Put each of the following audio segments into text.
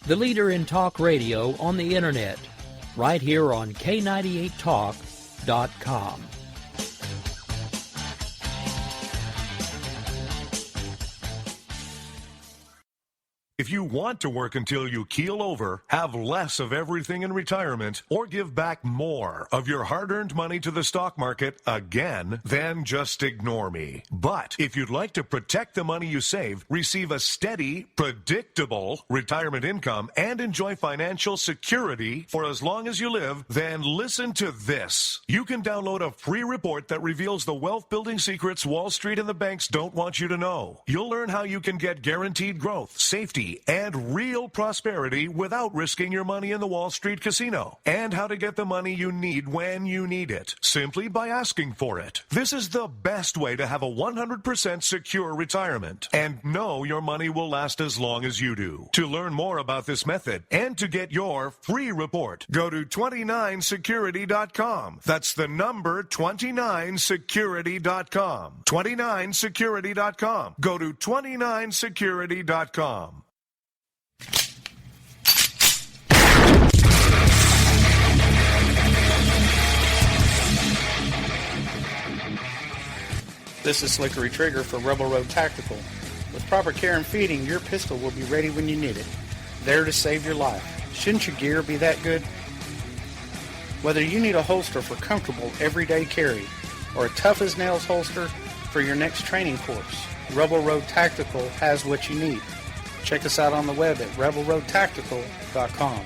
the leader in talk radio on the Internet, right here on K98Talk.com. If you want to work until you keel over, have less of everything in retirement, or give back more of your hard-earned money to the stock market again, then just ignore me. But if you'd like to protect the money you save, receive a steady, predictable retirement income, and enjoy financial security for as long as you live, then listen to this. You can download a free report that reveals the wealth-building secrets Wall Street and the banks don't want you to know. You'll learn how you can get guaranteed growth, safety, and real prosperity without risking your money in the Wall Street casino, and how to get the money you need when you need it, simply by asking for it. This is the best way to have a 100% secure retirement and know your money will last as long as you do. To learn more about this method and to get your free report, go to 29security.com. That's the number 29security.com. 29security.com. Go to 29security.com. This is Slickery Trigger for Rebel Road Tactical. With proper care and feeding, your pistol will be ready when you need it. There to save your life. Shouldn't your gear be that good? Whether you need a holster for comfortable everyday carry or a tough-as-nails holster for your next training course, Rebel Road Tactical has what you need. Check us out on the web at rebelroadtactical.com.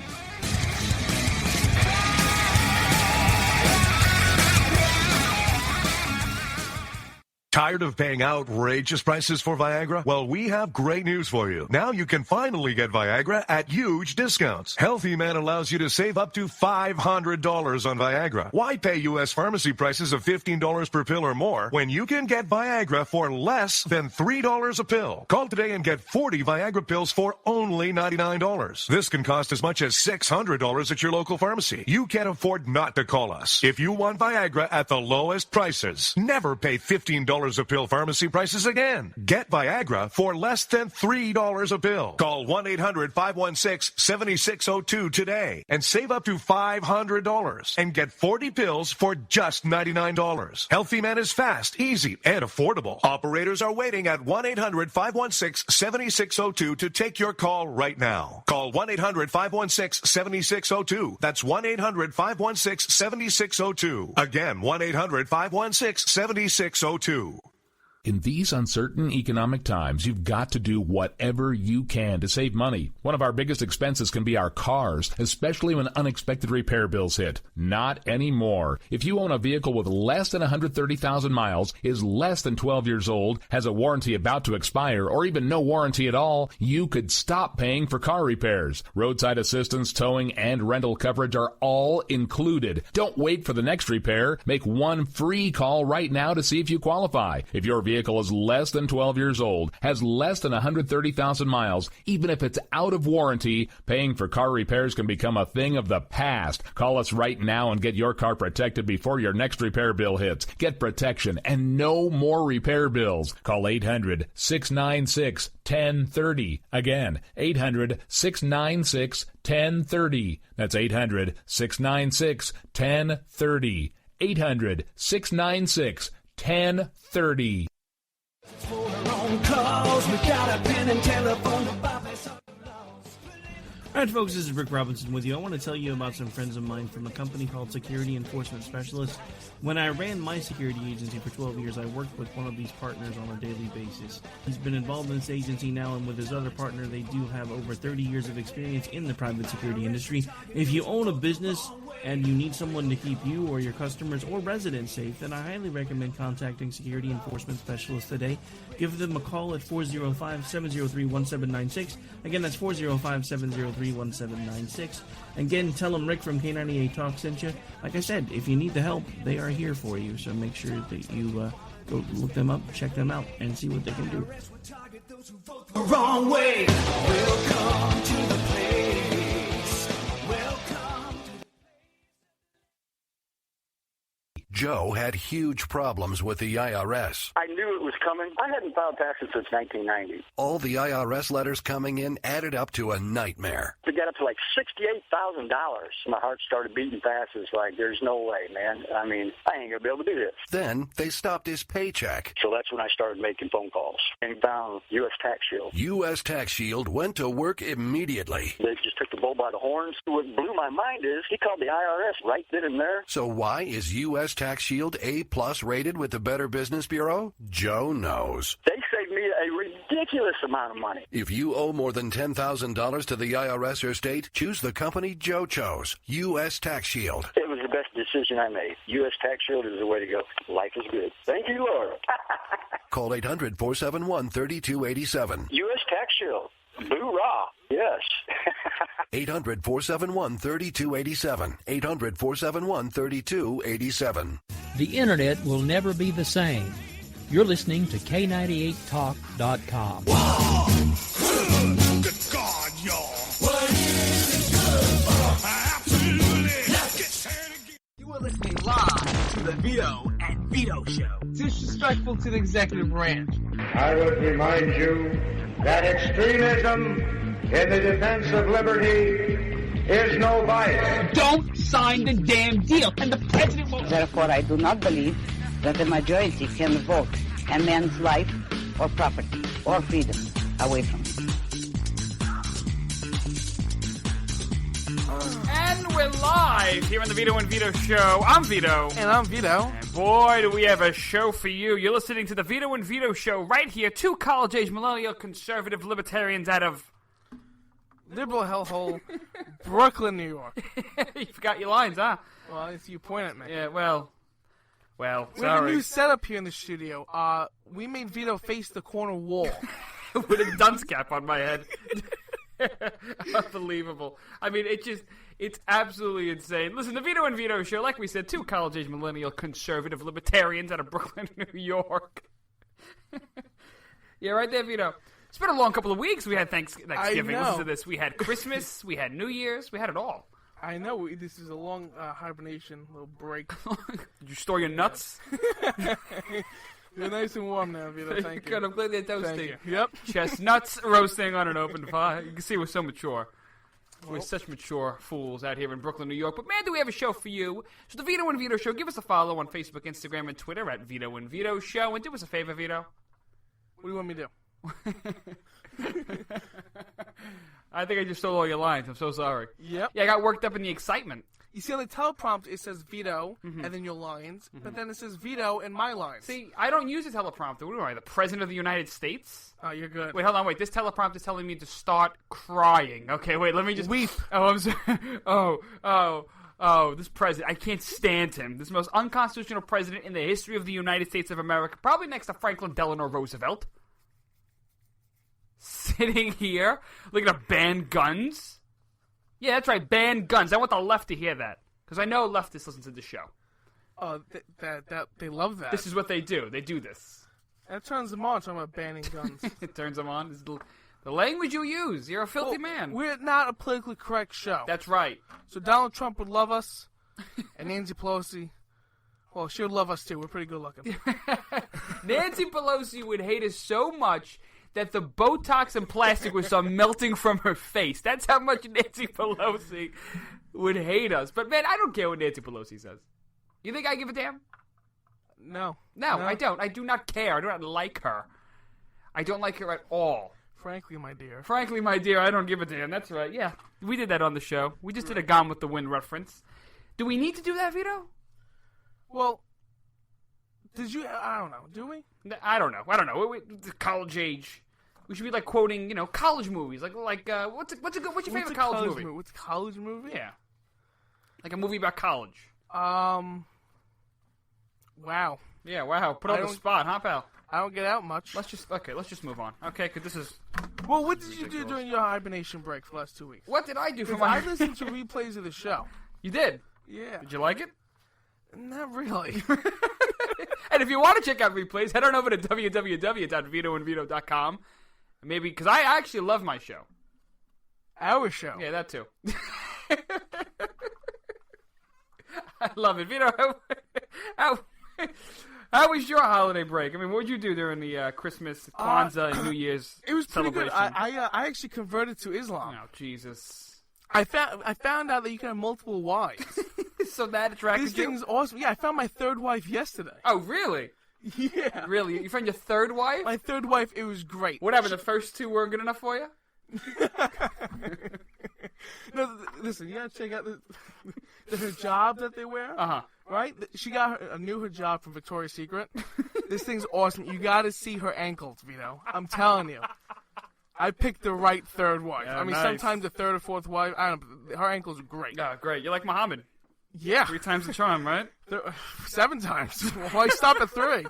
Tired of paying outrageous prices for Viagra? Well, we have great news for you. Now you can finally get Viagra at huge discounts. Healthy Man allows you to save up to $500 on Viagra. Why pay U.S. pharmacy prices of $15 per pill or more when you can get Viagra for less than $3 a pill? Call today and get 40 Viagra pills for only $99. This can cost as much as $600 at your local pharmacy. You can't afford not to call us. If you want Viagra at the lowest prices, never pay $15 a pill pharmacy prices again. Get Viagra for less than $3 a pill. Call 1-800-516-7602 today and save up to $500 and get 40 pills for just $99. Healthy Man is fast, easy, and affordable. Operators are waiting at 1-800-516-7602 to take your call right now. Call 1-800-516-7602. That's 1-800-516-7602. Again, 1-800-516-7602. In these uncertain economic times, you've got to do whatever you can to save money. One of our biggest expenses can be our cars, especially when unexpected repair bills hit. Not anymore. If you own a vehicle with less than 130,000 miles, is less than 12 years old, has a warranty about to expire, or even no warranty at all, you could stop paying for car repairs. Roadside assistance, towing, and rental coverage are all included. Don't wait for the next repair. Make one free call right now to see if you qualify. If your vehicle is less than 12 years old, has less than 130,000 miles, even if it's out of warranty, paying for car repairs can become a thing of the past. Call us right now and get your car protected before your next repair bill hits. Get protection and no more repair bills. Call 800-696-1030. Again, 800-696-1030. That's 800-696-1030. 800-696-1030. All right, folks, this is Rick Robinson with you. I want to tell you about some friends of mine from a company called Security Enforcement Specialists. When I ran my security agency for 12 years, I worked with one of these partners on a daily basis. He's been involved in this agency now, and with his other partner, they do have over 30 years of experience in the private security industry. If you own a business and you need someone to keep you or your customers or residents safe, then I highly recommend contacting Security Enforcement Specialists today. Give them a call at 405-703-1796. Again, that's 405-703-1796. Again, tell them Rick from K98 Talk sent you. Like I said, if you need the help, they are here for you. So make sure that you go look them up, check them out, and see what they can do. Wrong way. Welcome to the place. Welcome. Joe had huge problems with the IRS. I knew it was coming. I hadn't filed taxes since 1990. All the IRS letters coming in added up to a nightmare. To get up to like $68,000. My heart started beating fast. It's like, there's no way, man. I mean, I ain't going to be able to do this. Then they stopped his paycheck. So that's when I started making phone calls and found U.S. Tax Shield. U.S. Tax Shield went to work immediately. They just took the bull by the horns. What blew my mind is he called the IRS right then and there. So why is U.S. Tax Shield A+ rated with the Better Business Bureau? Joe knows. They saved me a ridiculous amount of money. If you owe more than $10,000 to the IRS or state, choose the company Joe chose, U.S. Tax Shield. It was the best decision I made. U.S. Tax Shield is the way to go. Life is good. Thank you, Lord. Call 800-471-3287. U.S. Tax Shield. Boo-rah. Yes. 800-471-3287. 800-471-3287. The Internet will never be the same. You're listening to K98Talk.com. Good God, y'all. What is it good for? Absolutely. Let's get started again. You are listening live to the Vito and Vito Show. Disrespectful to the executive branch. I would remind you that extremism in the defense of liberty is no vice. Don't sign the damn deal, and the president won't. Therefore, I do not believe that the majority can vote a man's life or property or freedom away from him. And we're live here on the Vito and Vito Show. I'm Vito. And I'm Vito. And boy, do we have a show for you. You're listening to the Vito and Vito Show right here. Two college-age millennial conservative libertarians out of... liberal hellhole, Brooklyn, New York. You forgot your lines, huh? Well, if you point at me. Yeah, well, we have sorry. a new setup here in the studio. We made Vito face the corner wall. With a dunce cap on my head. Unbelievable. I mean, it's absolutely insane. Listen, the Vito and Vito Show, like we said, two college-age millennial conservative libertarians out of Brooklyn, New York. Yeah, right there, Vito. It's been a long couple of weeks. We had Thanksgiving. Listen to this. We had Christmas. We had New Year's. We had it all. I know. This is a long hibernation, little break. Did you store your nuts? You're nice and warm now, Vito. Thank you. Good. I'm glad they're toasting. Thank you. Yep. Chestnuts roasting on an open fire. You can see we're so mature. We're such mature fools out here in Brooklyn, New York. But man, do we have a show for you. So the Vito and Vito Show, give us a follow on Facebook, Instagram, and Twitter at Vito and Vito Show. And do us a favor, Vito. What do you want me to do? I think I just stole all your lines. I'm so sorry. Yep. Yeah, I got worked up in the excitement. You see on the teleprompter it says Vito and then your lines, but then it says Vito and my lines. See, I don't use a teleprompter. What am I, the President of the United States? Oh, you're good. Wait, hold on, wait. This teleprompter is telling me to start crying. Okay, wait, let me just... Weep. Oh, I'm sorry. Oh, this president. I can't stand him. This is the most unconstitutional president in the history of the United States of America. Probably next to Franklin Delano Roosevelt. Sitting here, looking to ban guns. Yeah, that's right, ban guns. I want the left to hear that. Because I know leftists listen to the show. Oh, that they love that. This is what they do. They do this. That turns them on, talking about banning guns. It turns them on. This is the language you use. You're a filthy man. We're not a politically correct show. That's right. So Donald Trump would love us, and Nancy Pelosi, well, she would love us too. We're pretty good looking. Nancy Pelosi would hate us so much that the Botox and plastic would start melting from her face. That's how much Nancy Pelosi would hate us. But, man, I don't care what Nancy Pelosi says. You think I give a damn? No, I don't. I do not care. I do not like her. I don't like her at all. Frankly, my dear, I don't give a damn. That's right. Yeah, we did that on the show. We just did a Gone with the Wind reference. Do we need to do that, Vito? Well, did you? I don't know. Do we? I don't know. We college age. We should be like quoting, college movies. Like what's your favorite college movie? What's a college movie? Yeah, like a movie about college. Wow. Yeah, wow. Put on the spot, huh, pal? I don't get out much. Let's just move on. Okay, because this is... Well, what did you do during your hibernation break for the last 2 weeks? What did I do for my... I listened to replays of the show. You did? Yeah. Did you like it? Not really. And if you want to check out replays, head on over to www.vitoandvito.com. Maybe, because I actually love my show. Our show? Yeah, that too. I love it. Vito, how was your holiday break? I mean, what did you do during the Christmas, Kwanzaa, and New Year's It was pretty good. celebration? I actually converted to Islam. Oh, Jesus. I found out that you can have multiple wives. So that attracted This you? thing's awesome. Yeah, I found my third wife yesterday. Oh, really? Yeah. Really? You found your third wife? My third wife, it was great. What happened? The first two weren't good enough for you? No, listen, you gotta check out the hijab that they wear. Uh-huh. Right? She got a new hijab from Victoria's Secret. This thing's awesome. You gotta see her ankles, Vito. I'm telling you. I picked the right third wife. Yeah, I mean, nice. Sometimes the third or fourth wife, I don't know, her ankles are great. Oh, great. You're like Muhammad. Yeah. 3 times the charm, right? 7 times. Why stop at 3?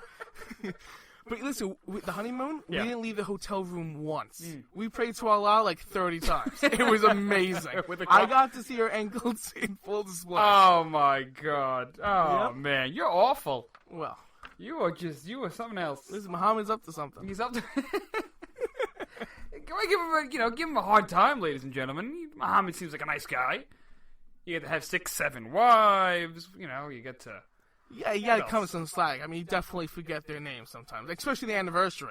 But listen, with the honeymoon, Yeah. we didn't leave the hotel room once. We prayed to Allah like 30 times. It was amazing. I got to see her ankles in full display. Oh, my God. Oh, Yep. man. You're awful. Well, you are something else. Listen, Muhammad's up to something. He's up to... give him a hard time, ladies and gentlemen. Muhammad seems like a nice guy. You get to have 6, 7 wives. You get to... Yeah, you gotta come with some slack. I mean, you definitely forget their names sometimes, especially the anniversary.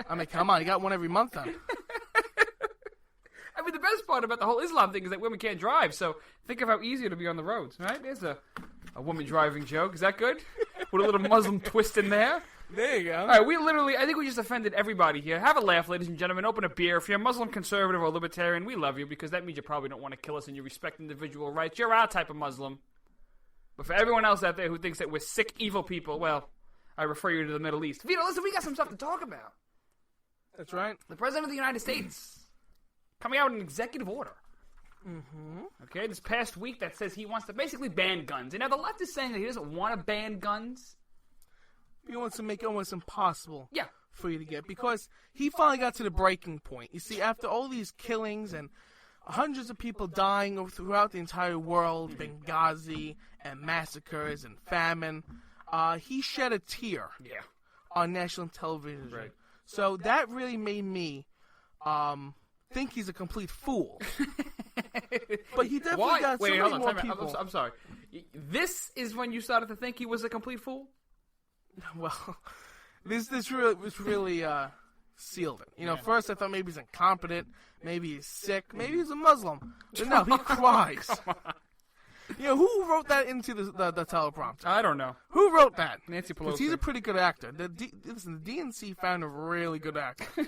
I mean, come on, you got one every month then. I mean, the best part about the whole Islam thing is that women can't drive, so think of how easy it'll be on the roads, right? There's a woman driving joke. Is that good? With a little Muslim twist in there. There you go. All right, I think we just offended everybody here. Have a laugh, ladies and gentlemen. Open a beer. If you're a Muslim conservative or libertarian, we love you because that means you probably don't want to kill us and you respect individual rights. You're our type of Muslim. But for everyone else out there who thinks that we're sick, evil people, well, I refer you to the Middle East. Vito, listen, we got some stuff to talk about. That's right. The President of the United States coming out with an executive order. Mm-hmm. Okay, this past week that says he wants to basically ban guns. And now the left is saying that he doesn't want to ban guns. He wants to make it almost impossible Yeah. for you to get because he finally got to the breaking point. You see, after all these killings and hundreds of people dying throughout the entire world, Benghazi and massacres and famine, he shed a tear on national television. Right. So that really made me think he's a complete fool. But he definitely Why? got Wait, so hold many on. more Time out. people. I'm sorry. This is when you started to think he was a complete fool? Well, this really sealed it. First I thought maybe he's incompetent, maybe he's sick, maybe he's a Muslim. But no, he cries. Who wrote that into the teleprompter? I don't know. Who wrote that? Nancy Pelosi. Because he's a pretty good actor. Listen, the DNC found a really good actor.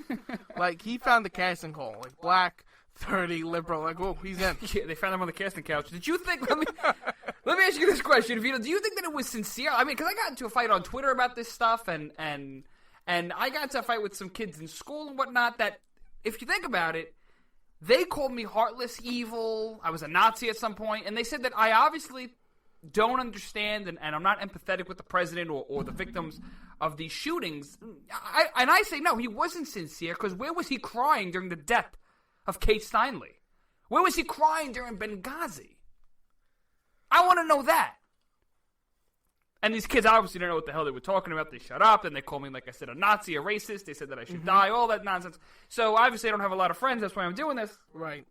Like, he found the casting call. Like, black, 30, liberal. Like, whoa, he's in. Yeah, they found him on the casting couch. Did you think... Let me ask you this question, Vito. Do you think that it was sincere? I mean, because I got into a fight on Twitter about this stuff, and I got into a fight with some kids in school and whatnot that, if you think about it, they called me heartless, evil. I was a Nazi at some point, and they said that I obviously don't understand and I'm not empathetic with the president or the victims of these shootings. I say, no, he wasn't sincere, because where was he crying during the death of Kate Steinle? Where was he crying during Benghazi? I want to know that. And these kids obviously didn't know what the hell they were talking about. They shut up, and they called me, like I said, a Nazi, a racist. They said that I should die, all that nonsense. So obviously I don't have a lot of friends. That's why I'm doing this. Right.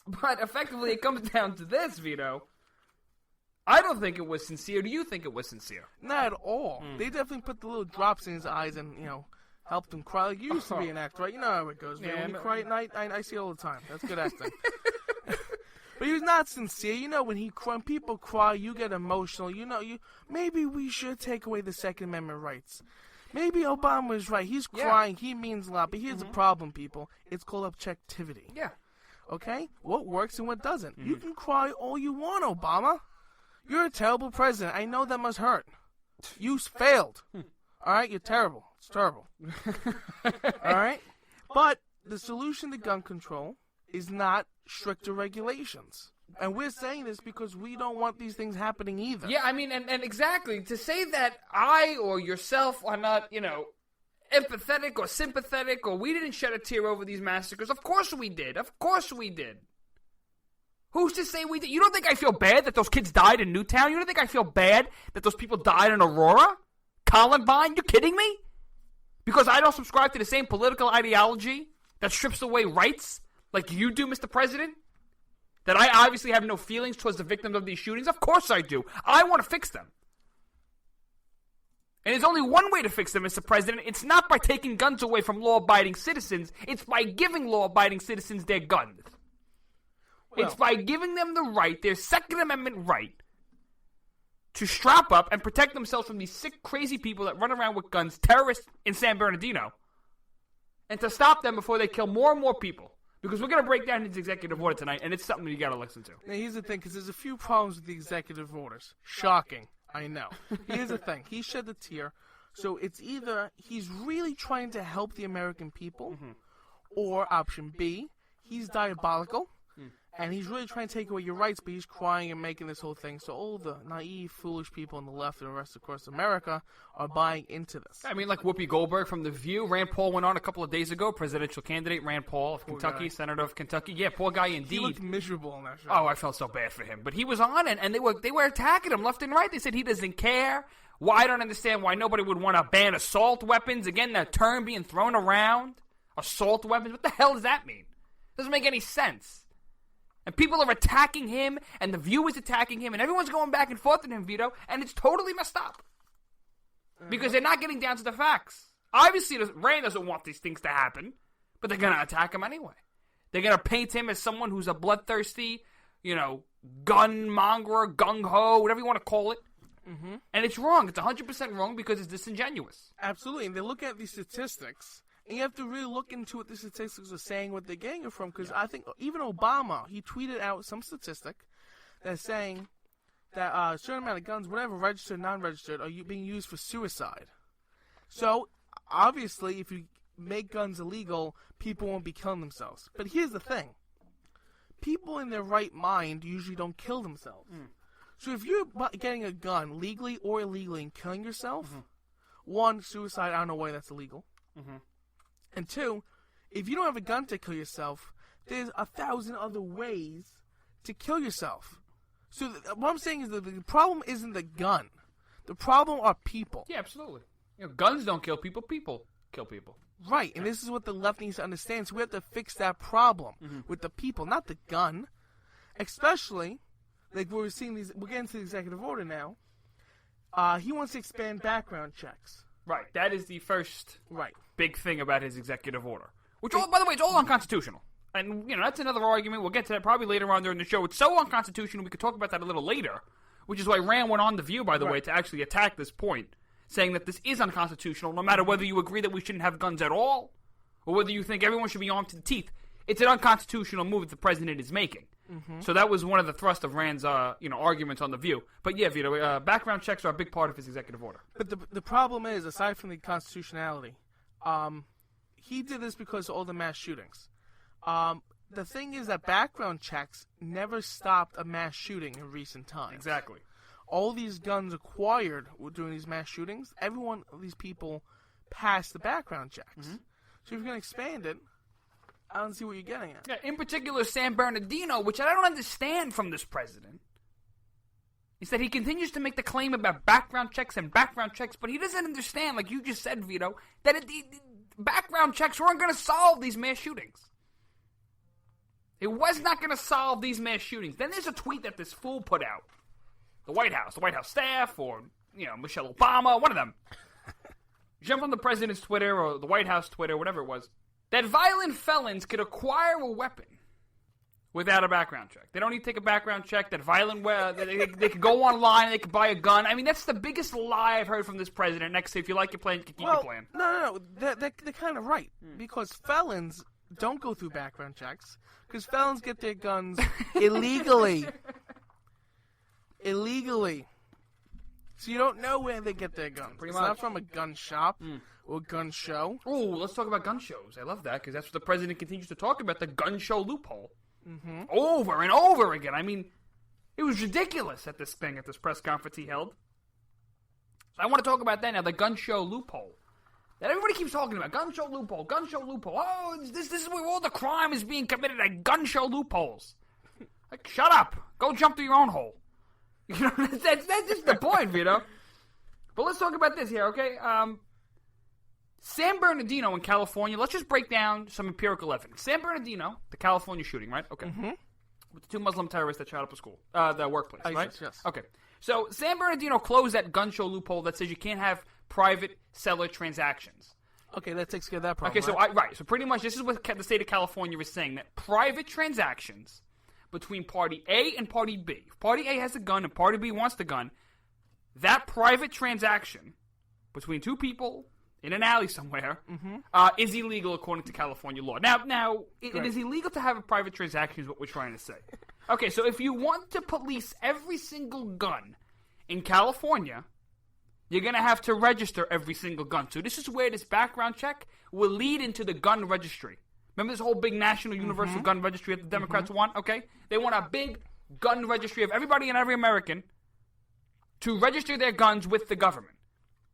But effectively it comes down to this, Vito. I don't think it was sincere. Do you think it was sincere? Not at all. They definitely put the little drops in his eyes and, helped him cry. Like, you used to be an actor, right? You know how it goes, man. Yeah, When you cry at night, I see it all the time. That's good acting. But he was not sincere. When people cry, you get emotional. Maybe we should take away the Second Amendment rights. Maybe Obama was right. He's crying. He means a lot. But here's the problem, people. It's called objectivity. Yeah. Okay? What works and what doesn't. You can cry all you want, Obama. You're a terrible president. I know that must hurt. You failed. All right? You're terrible. It's terrible. All right? But the solution to gun control is not stricter regulations. And we're saying this because we don't want these things happening either. Yeah, I mean, and exactly, to say that I or yourself are not, empathetic or sympathetic, or we didn't shed a tear over these massacres, of course we did. Of course we did. Who's to say we did? You don't think I feel bad that those kids died in Newtown? You don't think I feel bad that those people died in Aurora? Columbine? You kidding me? Because I don't subscribe to the same political ideology that strips away rights like you do, Mr. President? That I obviously have no feelings towards the victims of these shootings? Of course I do. I want to fix them. And there's only one way to fix them, Mr. President. It's not by taking guns away from law-abiding citizens. It's by giving law-abiding citizens their guns. It's by giving them the right, their Second Amendment right, to strap up and protect themselves from these sick, crazy people that run around with guns, terrorists in San Bernardino, and to stop them before they kill more and more people. Because we're going to break down his executive order tonight, and it's something you got to listen to. Now, here's the thing, because there's a few problems with the executive orders. Shocking. I know. Here's the thing. He shed a tear. So it's either he's really trying to help the American people, or option B, he's diabolical, and he's really trying to take away your rights, but he's crying and making this whole thing. So all the naive, foolish people on the left and the rest across America are buying into this. I mean, like Whoopi Goldberg from The View. Rand Paul went on a couple of days ago. Presidential candidate Rand Paul of Kentucky, Senator of Kentucky. Yeah, poor guy indeed. He looked miserable on that show. Oh, I felt so bad for him. But he was on it, and they were attacking him left and right. They said he doesn't care. Well, I don't understand why nobody would want to ban assault weapons. Again, that term being thrown around. Assault weapons. What the hell does that mean? Doesn't make any sense. And people are attacking him, and The View is attacking him, and everyone's going back and forth with him, Vito, and it's totally messed up. Because they're not getting down to the facts. Obviously, Rand doesn't want these things to happen, but they're going to attack him anyway. They're going to paint him as someone who's a bloodthirsty, gun mongerer, gung-ho, whatever you want to call it. Mm-hmm. And it's wrong. It's 100% wrong because it's disingenuous. Absolutely. And they look at these statistics, and you have to really look into what the statistics are saying, what they're getting it from, because I think even Obama, he tweeted out some statistic that's saying that a certain amount of guns, whatever, registered, non-registered, are being used for suicide. So, obviously, if you make guns illegal, people won't be killing themselves. But here's the thing. People in their right mind usually don't kill themselves. So if you're getting a gun legally or illegally and killing yourself, one, suicide, I don't know why that's illegal. And two, if you don't have a gun to kill yourself, there's 1,000 other ways to kill yourself. So what I'm saying is that the problem isn't the gun. The problem are people. Yeah, absolutely. Guns don't kill people. People kill people. Right, and this is what the left needs to understand. So we have to fix that problem with the people, not the gun. Especially, like we're seeing these, we're getting to the executive order now. He wants to expand background checks. Right, that is the first big thing about his executive order. Which, by the way, it's all unconstitutional. And, that's another argument. We'll get to that probably later on during the show. It's so unconstitutional, we could talk about that a little later. Which is why Rand went on The View, by the way, to actually attack this point. Saying that this is unconstitutional, no matter whether you agree that we shouldn't have guns at all, or whether you think everyone should be armed to the teeth. It's an unconstitutional move that the president is making. So that was one of the thrust of Rand's, arguments on The View. But yeah, Vito, background checks are a big part of his executive order. But the problem is, aside from the constitutionality, he did this because of all the mass shootings. The thing is that background checks never stopped a mass shooting in recent times. Exactly. All these guns acquired during these mass shootings, every one of these people passed the background checks. So if you're going to expand it, I don't see what you're getting at. Yeah, in particular, San Bernardino, which I don't understand from this president, is that he continues to make the claim about background checks, but he doesn't understand, like you just said, Vito, that the background checks weren't going to solve these mass shootings. It was not going to solve these mass shootings. Then there's a tweet that this fool put out. The White House staff, or, Michelle Obama, one of them. Jump on the president's Twitter, or the White House Twitter, whatever it was, that violent felons could acquire a weapon without a background check. They don't need to take a background check. That they could go online, they could buy a gun. I mean, that's the biggest lie I've heard from this president. Next to, if you like your plan, you can keep your plan. No. They're kind of right. Because felons don't go through background checks. Because felons get their guns illegally. So you don't know where they get their guns. It's not from a gun shop or a gun show. Oh, let's talk about gun shows. I love that because that's what the president continues to talk about, the gun show loophole. Over and over again. I mean, it was ridiculous at this press conference he held. So I want to talk about that now, the gun show loophole. That everybody keeps talking about. Gun show loophole. Oh, this is where all the crime is being committed at gun show loopholes. Like, shut up. Go jump through your own hole. That's just the point, Vito. But let's talk about this here, okay? San Bernardino in California, let's just break down some empirical evidence. San Bernardino, the California shooting, right? Okay. With the two Muslim terrorists that shot up a school, the workplace, ISIS, right? yes. Okay. So San Bernardino closed that gun show loophole that says you can't have private seller transactions. Okay, that takes care of that problem. Okay, so so pretty much this is what the state of California is saying, that private transactions between Party A and Party B, if Party A has a gun and Party B wants the gun, that private transaction between two people in an alley somewhere is illegal according to California law. Now it is illegal to have a private transaction is what we're trying to say. Okay, so if you want to police every single gun in California, you're going to have to register every single gun. So this is where this background check will lead into the gun registry. Remember this whole big national universal gun registry that the Democrats want? Okay? They want a big gun registry of everybody and every American to register their guns with the government.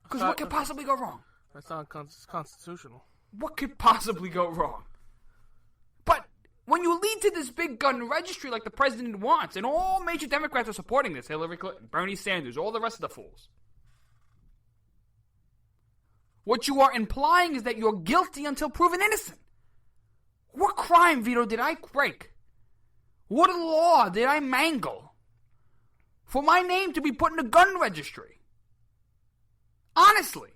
Because what could possibly go wrong? That's not constitutional. What could possibly go wrong? But when you lead to this big gun registry like the president wants, and all major Democrats are supporting this, Hillary Clinton, Bernie Sanders, all the rest of the fools, what you are implying is that you're guilty until proven innocent. What crime, Vito, did I break? What law did I mangle for my name to be put in a gun registry? Honestly.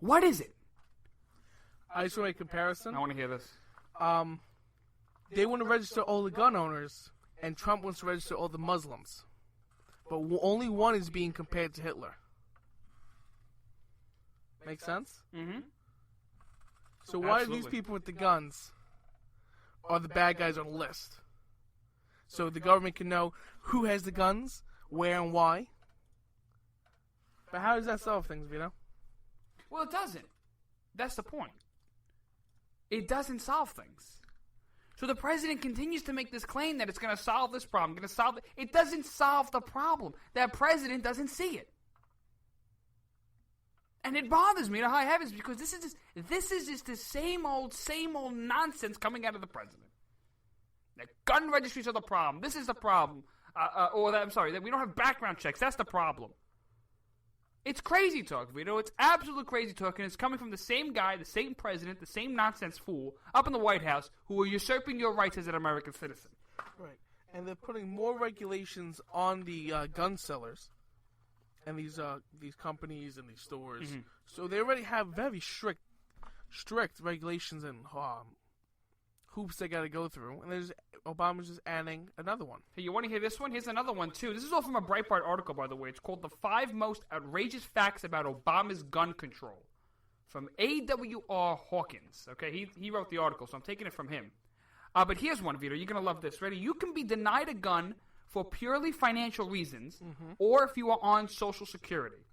What is it? I just want to make a comparison. I want to hear this. They want to register all the gun owners, and Trump wants to register all the Muslims. But only one is being compared to Hitler. Make sense? Mm-hmm. So why are these people with the guns are the bad guys on the list? So the government can know who has the guns, where and why. But how does that solve things, Vito? Well, it doesn't. That's the point. It doesn't solve things. So the president continues to make this claim that it's going to solve this problem. It doesn't solve the problem. That president doesn't see it. And it bothers me to high heavens because this is just the same old nonsense coming out of the president. That gun registries are the problem. This is the problem. That we don't have background checks. That's the problem. It's crazy talk, Vito. It's absolute crazy talk, and it's coming from the same guy, the same president, the same nonsense fool up in the White House who are usurping your rights as an American citizen. Right. And they're putting more regulations on the gun sellers and these companies and these stores. Mm-hmm. So they already have very strict regulations and hoops they got to go through. And Obama's just adding another one. Hey, you want to hear this one? Here's another one, too. This is all from a Breitbart article, by the way. It's called The 5 Most Outrageous Facts About Obama's Gun Control from A.W.R. Hawkins. Okay, he wrote the article, so I'm taking it from him. But here's one, Vito. You're going to love this. Ready? You can be denied a gun for purely financial reasons or if you are on Social Security.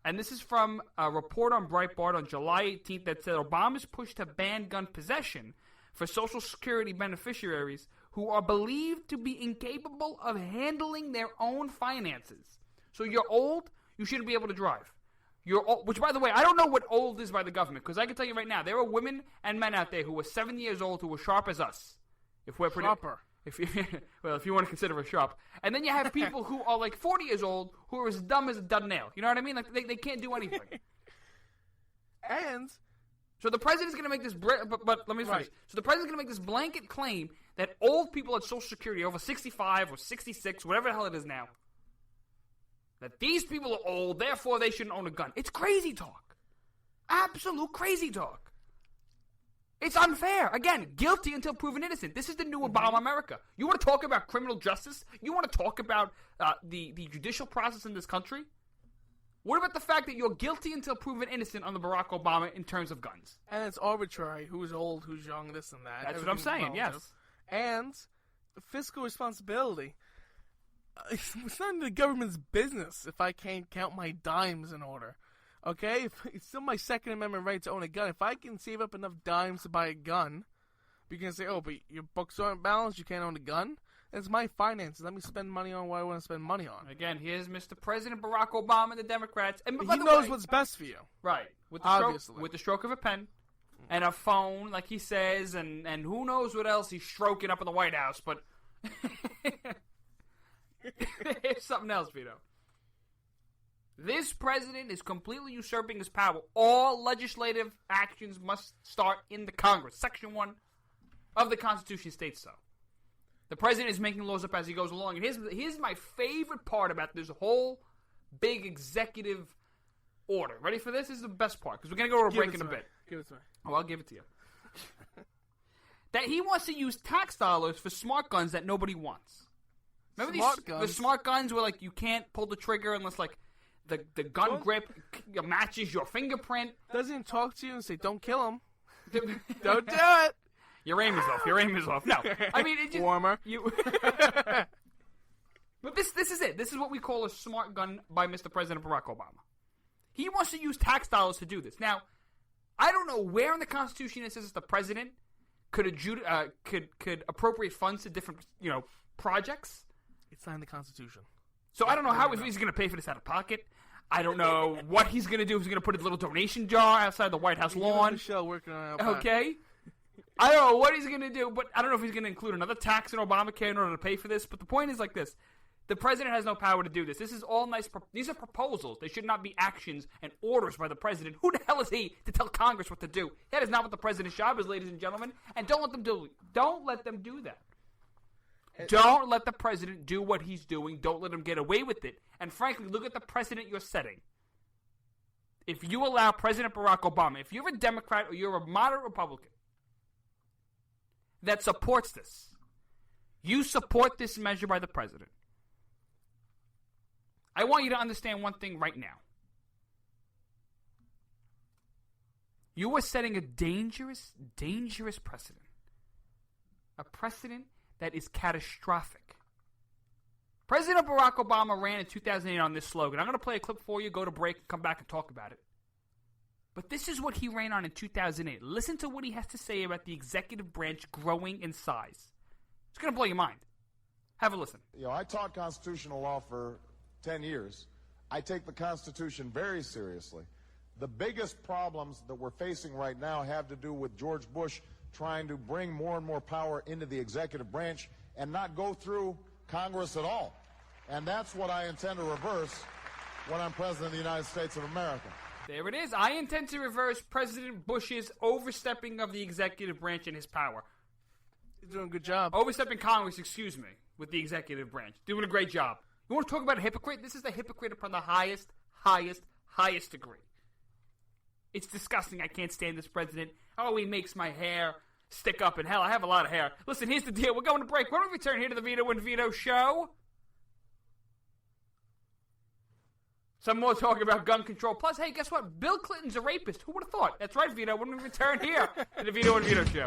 And this is from a report on Breitbart on July 18th that said Obama's push to ban gun possession for Social Security beneficiaries who are believed to be incapable of handling their own finances. So you're old, you shouldn't be able to drive. You're old, which, by the way, I don't know what old is by the government, because I can tell you right now, there are women and men out there who are 70 years old who are sharp as us. If we're pretty, Sharper. If you want to consider us sharp. And then you have people who are like 40 years old who are as dumb as a dud nail. You know what I mean? Like they can't do anything. And so the president's going to make this, but let me finish. Right. So the president's going to make this blanket claim that old people at Social Security, over 65 or 66, whatever the hell it is now, that these people are old, therefore they shouldn't own a gun. It's crazy talk. Absolute crazy talk. It's unfair. Again, guilty until proven innocent. This is the new Obama America. You want to talk about criminal justice? You want to talk about the judicial process in this country? What about the fact that you're guilty until proven innocent under Barack Obama in terms of guns? And it's arbitrary. Who's old, who's young, this and that. That's what I'm saying, yes. And fiscal responsibility. It's not in the government's business if I can't count my dimes in order. Okay? It's still my Second Amendment right to own a gun. If I can save up enough dimes to buy a gun, you can say, oh, but your books aren't balanced, you can't own a gun? It's my finances. Let me spend money on what I want to spend money on. Again, here's Mr. President Barack Obama and the Democrats. And he knows what's best for you. Right. With the stroke of a pen and a phone, like he says, and who knows what else he's stroking up in the White House. But here's something else, Vito. This president is completely usurping his power. All legislative actions must start in the Congress. Section 1 of the Constitution states so. The president is making laws up as he goes along. And here's my favorite part about this whole big executive order. Ready for this? This is the best part, because we're going to go over a break in a bit. Give it to me. Oh, I'll give it to you. That he wants to use tax dollars for smart guns that nobody wants. Remember the smart guns where, like, you can't pull the trigger unless, like, the gun grip matches your fingerprint? Doesn't talk to you and say, don't kill him. Don't do it. Your aim is off. Your aim is off. No. I mean, it just... Warmer. But this is it. This is what we call a smart gun by Mr. President Barack Obama. He wants to use tax dollars to do this. Now, I don't know where in the Constitution it says that the president could appropriate funds to different, projects. It's not in the Constitution. So I don't know if he's going to pay for this out of pocket. I don't know what he's going to do. If he's going to put a little donation jar outside the White House lawn. Michelle working on okay. I don't know what he's going to do, but I don't know if he's going to include another tax in Obamacare in order to pay for this. But the point is like this. The president has no power to do this. This is all nice. These are proposals. They should not be actions and orders by the president. Who the hell is he to tell Congress what to do? That is not what the president's job is, ladies and gentlemen. And don't let them do that. Don't let the president do what he's doing. Don't let him get away with it. And frankly, look at the precedent you're setting. If you allow President Barack Obama, if you're a Democrat or you're a moderate Republican that supports this, you support this measure by the president. I want you to understand one thing right now. You are setting a dangerous, dangerous precedent. A precedent that is catastrophic. President Barack Obama ran in 2008 on this slogan. I'm going to play a clip for you, go to break, and come back and talk about it. But this is what he ran on in 2008. Listen to what he has to say about the executive branch growing in size. It's going to blow your mind. Have a listen. I taught constitutional law for 10 years. I take the Constitution very seriously. The biggest problems that we're facing right now have to do with George Bush trying to bring more and more power into the executive branch and not go through Congress at all. And that's what I intend to reverse when I'm President of the United States of America. There it is. I intend to reverse President Bush's overstepping of the executive branch and his power. He's doing a good job. Overstepping Congress, with the executive branch. Doing a great job. You want to talk about a hypocrite? This is the hypocrite upon the highest degree. It's disgusting. I can't stand this president. Oh, he makes my hair stick up. And hell, I have a lot of hair. Listen, here's the deal. We're going to break. When we return here to the Vito and Vito show, some more talking about gun control. Plus, hey, guess what? Bill Clinton's a rapist. Who would have thought? That's right, Vito. When we return here to the Vito and Vito show.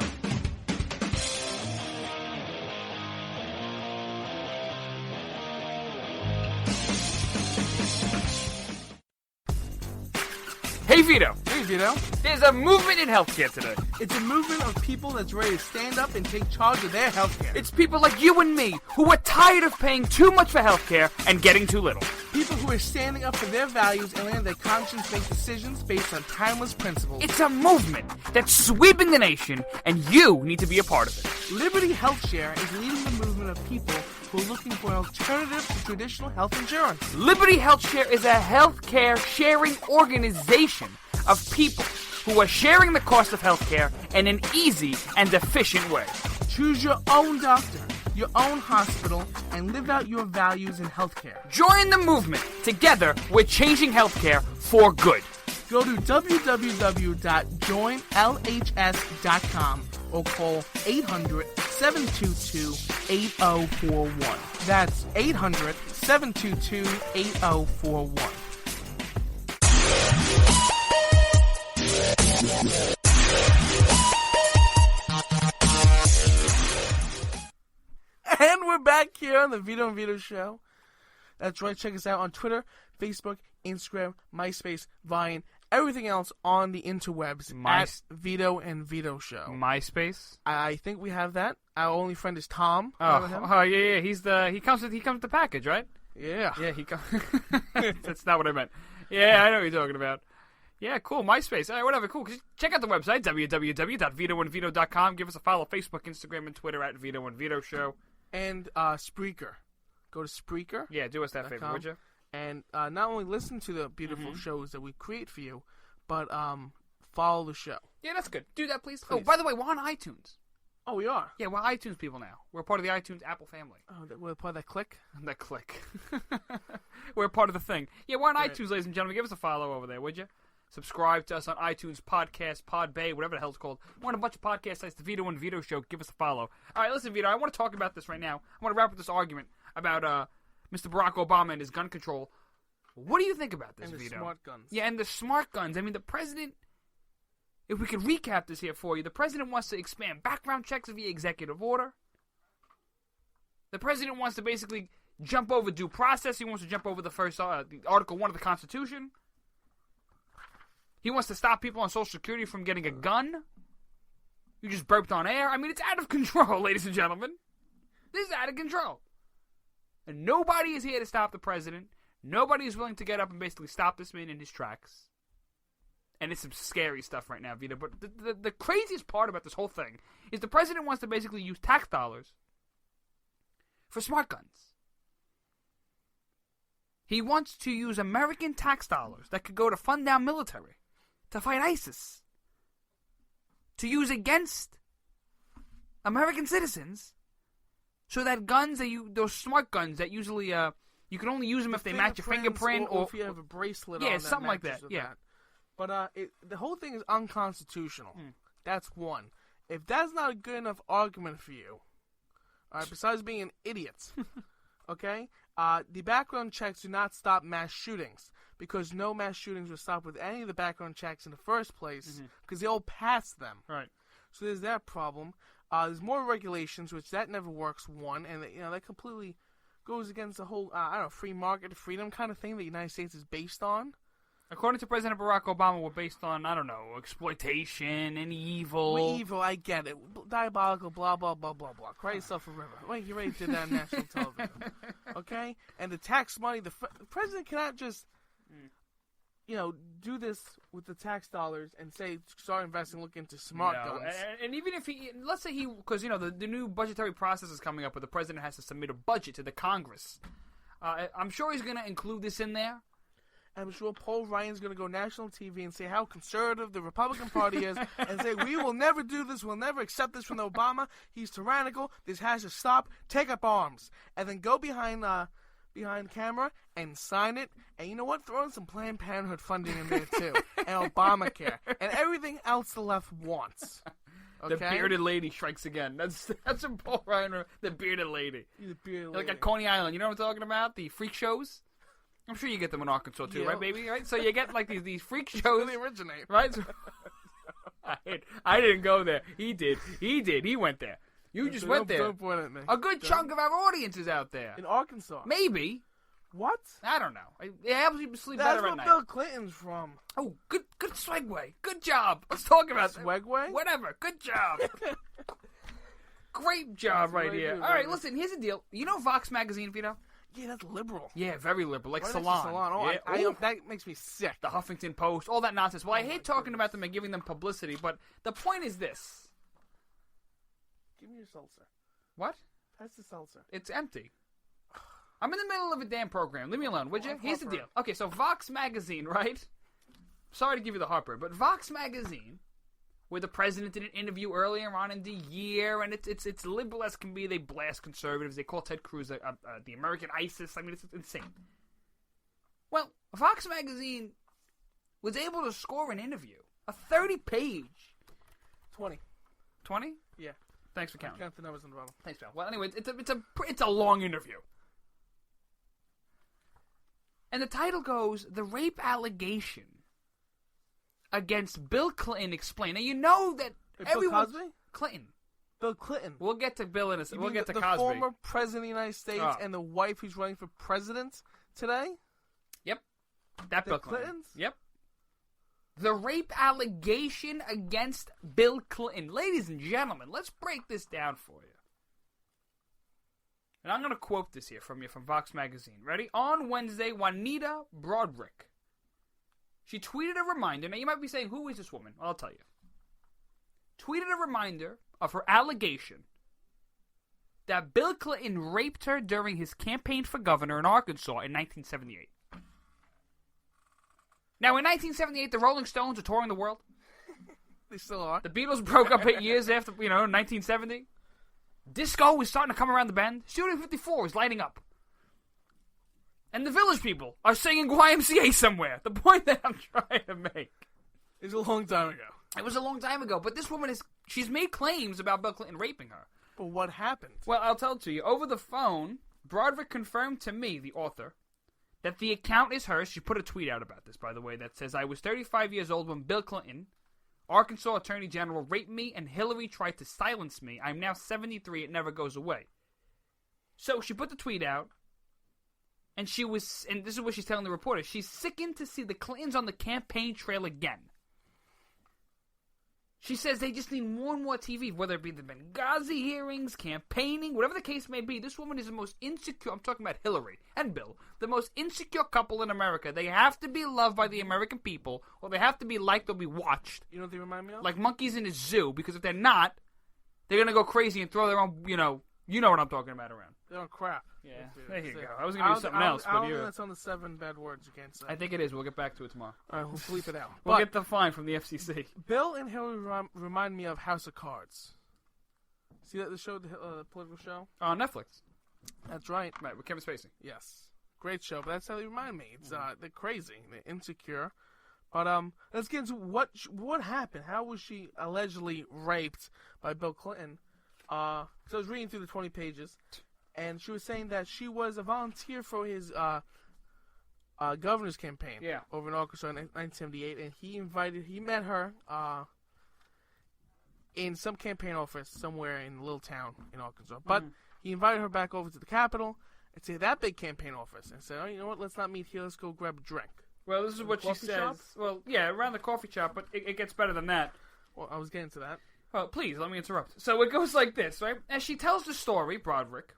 Hey, Vito. Hey, Vito. There's a movement in healthcare today. It's a movement of people that's ready to stand up and take charge of their healthcare. It's people like you and me who are tired of paying too much for healthcare and getting too little. People who are standing up for their values and letting their conscience make decisions based on timeless principles. It's a movement that's sweeping the nation, and you need to be a part of it. Liberty HealthShare is leading the movement of people who are looking for an alternative to traditional health insurance. Liberty HealthShare is a healthcare sharing organization of people who are sharing the cost of healthcare in an easy and efficient way. Choose your own doctor, your own hospital, and live out your values in healthcare. Join the movement. Together, we're changing healthcare for good. Go to www.joinlhs.com or call 800-722-8041. That's 800-722-8041. And we're back here on the Vito and Vito show. That's right. Check us out on Twitter, Facebook, Instagram, MySpace, Vine, everything else on the interwebs at Vito and Vito show. MySpace? I think we have that. Our only friend is Tom. Yeah. He comes with the package, right? Yeah. Yeah, he comes. That's not what I meant. Yeah, I know what you're talking about. Yeah, cool. MySpace. All right, whatever. Cool. Check out the website, www.vitoandvito.com. Give us a follow, Facebook, Instagram, and Twitter at Vito and Vito Show. And Spreaker. Go to Spreaker. Yeah, do us that favor, would you? And not only listen to the beautiful shows that we create for you, but follow the show. Yeah, that's good. Do that, please. Oh, by the way, we're on iTunes. Oh, we are? Yeah, we're iTunes people now. We're part of the iTunes Apple family. Oh, we're part of that click? That click. We're part of the thing. Yeah, we're on iTunes, ladies and gentlemen. Give us a follow over there, would you? Subscribe to us on iTunes, Podcast, Podbay, whatever the hell it's called. We're on a bunch of podcast sites, the Vito and Vito Show. Give us a follow. All right, listen, Vito, I want to talk about this right now. I want to wrap up this argument about Mr. Barack Obama and his gun control. What do you think about this, And the Vito? smart guns. Yeah, and the smart guns. I mean, the president, if we could recap this here for you, the president wants to expand background checks via executive order. The president wants to basically jump over due process. He wants to jump over the first the Article 1 of the Constitution. He wants to stop people on Social Security from getting a gun. You just burped on air. I mean, it's out of control, ladies and gentlemen. This is out of control. And nobody is here to stop the president. Nobody is willing to get up and basically stop this man in his tracks. And it's some scary stuff right now, Vito. But the craziest part about this whole thing is the president wants to basically use tax dollars for smart guns. He wants to use American tax dollars that could go to fund our military to fight ISIS, to use against American citizens, so that guns those smart guns that usually you can only use them if they match your fingerprint or if you have a bracelet on. Yeah, that something like that. matches with Yeah. But the whole thing is unconstitutional. That's one. If that's not a good enough argument for you, all right, besides being an idiot, okay, the background checks do not stop mass shootings because no mass shootings were stopped with any of the background checks in the first place because they all passed them. Right. So there's that problem. There's more regulations, which that never works. One, and that completely goes against the whole free market freedom kind of thing that the United States is based on. According to President Barack Obama, we're based on, exploitation and evil. We're evil, I get it. Diabolical, blah, blah, blah, blah, blah. Cry yourself a river. Wait, you already did that on national television. Okay? And the tax money, the president cannot just, do this with the tax dollars and say, start investing, look into smart guns. And even if let's say because, the new budgetary process is coming up where the president has to submit a budget to the Congress. I'm sure he's going to include this in there. I'm sure Paul Ryan's going to go national TV and say how conservative the Republican Party is and say, we will never do this, we'll never accept this from Obama, he's tyrannical, this has to stop, take up arms. And then go behind camera and sign it, and you know what, throw in some Planned Parenthood funding in there too, and Obamacare, and everything else the left wants. Okay? The bearded lady strikes again. That's a Paul Ryan, the bearded lady. The bearded like lady. at Coney Island, you know what I'm talking about? The freak shows? I'm sure you get them in Arkansas too, right, baby? Right? So you get like these freak shows. They originate, right? So, I didn't go there. He did. He went there. You just went there. Don't point at me. A good chunk of our audience is out there. In Arkansas. Maybe. What? I don't know. It helps you sleep That's better at where night. Bill Clinton's from. Oh, good segue. Good job. Let's talk about that. Swagway? Whatever. Good job. Great job right here. All right, listen, here's the deal. You know Vox Magazine, Vito? Yeah, that's liberal. Yeah, very liberal. Like Right Salon. next to Salon. Oh, Yeah. that makes me sick. The Huffington Post, all that nonsense. Well, I hate talking about them and giving them publicity, but the point is this. Give me your seltzer. What? That's the seltzer. It's empty. I'm in the middle of a damn program. Leave me alone, would you? Here's the deal. Okay, so Vox Magazine, right? Sorry to give you the heartburn, but Vox Magazine, where the president did an interview earlier on in the year, and it's liberal as can be. They blast conservatives. They call Ted Cruz the American ISIS. I mean, it's insane. Well, Vox Magazine was able to score an interview, a 30-page. 20. 20? Yeah. Thanks for counting. Count the numbers in the bottom. Thanks, John. Well, anyway, it's a long interview. And the title goes, The Rape Allegation Against Bill Clinton Explained. Now, you know that everyone... Bill Cosby? Clinton. Bill Clinton. We'll get to Bill in a second. We'll get to the Cosby. former president of the United States and the wife who's running for president today? Yep. That Bill Clinton. Clintons? Yep. The rape allegation against Bill Clinton. Ladies and gentlemen, let's break this down for you. And I'm going to quote this here from Vox Magazine. Ready? On Wednesday, Juanita Broadrick. She tweeted a reminder. Now, you might be saying, who is this woman? I'll tell you. Tweeted a reminder of her allegation that Bill Clinton raped her during his campaign for governor in Arkansas in 1978. Now, in 1978, the Rolling Stones were touring the world. They still are. The Beatles broke up 8 years after, 1970. Disco was starting to come around the bend. Studio 54 is lighting up. And the Village People are singing YMCA somewhere. The point that I'm trying to make. It was a long time ago. It was a long time ago, but this woman she's made claims about Bill Clinton raping her. But what happened? Well, I'll tell it to you. Over the phone, Broderick confirmed to me, the author, that the account is hers. She put a tweet out about this, by the way, that says, I was 35 years old when Bill Clinton, Arkansas Attorney General, raped me and Hillary tried to silence me. I'm now 73. It never goes away. So she put the tweet out, and and this is what she's telling the reporter, she's sickened to see the Clintons on the campaign trail again. She says they just need more and more TV, whether it be the Benghazi hearings, campaigning, whatever the case may be. This woman is the most insecure, I'm talking about Hillary and Bill, the most insecure couple in America. They have to be loved by the American people, or they have to be liked or be watched. You know what they remind me of? Like monkeys in a zoo, because if they're not, they're going to go crazy and throw their own, you know what I'm talking about around. They're on crap. Yeah, there you go. I was going to do something else, but I don't think that's on the 7 bad words you can't say. I think it is. We'll get back to it tomorrow. All right, we'll bleep it out. We'll get the fine from the FCC. Bill and Hillary remind me of House of Cards. See that the show, the political show? On Netflix. That's right. Right, with Kevin Spacey. Yes. Great show, but that's how they remind me. It's they're crazy. They're insecure. But let's get into what happened. How was she allegedly raped by Bill Clinton? So I was reading through the 20 pages, and she was saying that she was a volunteer for his governor's campaign over in Arkansas in 1978, and he met her in some campaign office somewhere in a little town in Arkansas. But he invited her back over to the Capitol and to that big campaign office and said, oh, you know what, let's not meet here, let's go grab a drink. Well, this is what she says. Shop? Well, yeah, around the coffee shop, but it gets better than that. Well, I was getting to that. Well, please, let me interrupt. So it goes like this, right? As she tells the story, Broderick,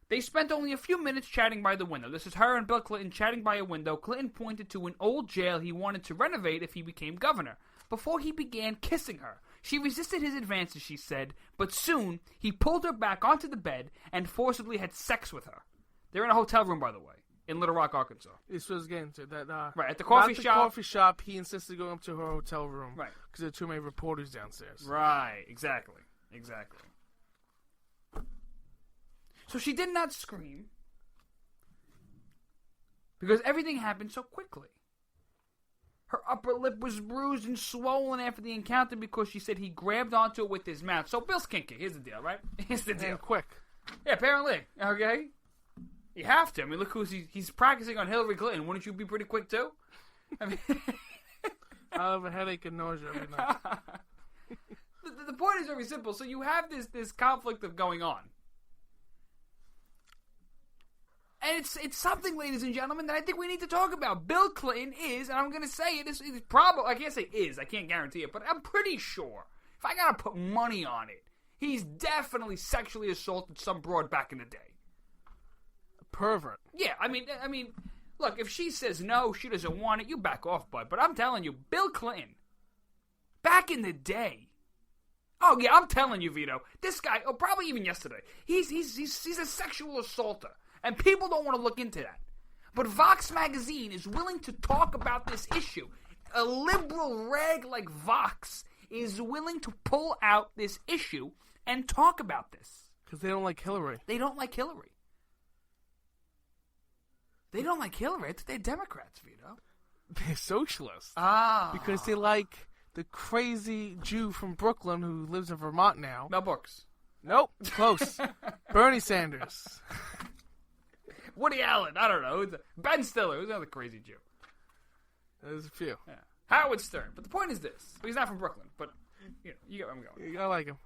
they spent only a few minutes chatting by the window. This is her and Bill Clinton chatting by a window. Clinton pointed to an old jail he wanted to renovate if he became governor. Before he began kissing her, she resisted his advances, she said, but soon he pulled her back onto the bed and forcibly had sex with her. They're in a hotel room, by the way, in Little Rock, Arkansas. This was getting to that. Right, at the coffee shop. Coffee shop, he insisted going up to her hotel room. Right. Because there are too many reporters downstairs. Right, exactly. So she did not scream because everything happened so quickly. Her upper lip was bruised and swollen after the encounter because she said he grabbed onto it with his mouth. So Bill's kinky. Here's the deal, right? Here's the deal. And quick. Yeah, apparently. Okay? You have to. I mean, look he's practicing on Hillary Clinton. Wouldn't you be pretty quick, too? I mean... I have a headache and nausea every night. The point is very simple. So you have this conflict of going on. And it's something, ladies and gentlemen, that I think we need to talk about. Bill Clinton is, and I'm going to say it, is probably, I can't say is, I can't guarantee it, but I'm pretty sure, if I got to put money on it, he's definitely sexually assaulted some broad back in the day. A pervert. Yeah, I mean, look, if she says no, she doesn't want it, you back off, bud. But I'm telling you, Bill Clinton, back in the day, oh yeah, I'm telling you, Vito, this guy, probably even yesterday, he's a sexual assaulter. And people don't want to look into that. But Vox magazine is willing to talk about this issue. A liberal rag like Vox is willing to pull out this issue and talk about this. Because they don't like Hillary. They don't like Hillary. They don't like Hillary. They're Democrats, Vito. They're socialists. Ah. Because they like the crazy Jew from Brooklyn who lives in Vermont now. Mel Brooks. Nope. Close. Bernie Sanders. Woody Allen, I don't know. Ben Stiller, who's another crazy Jew? There's a few. Yeah. Howard Stern. But the point is this. He's not from Brooklyn, but you get where I'm going. I like him.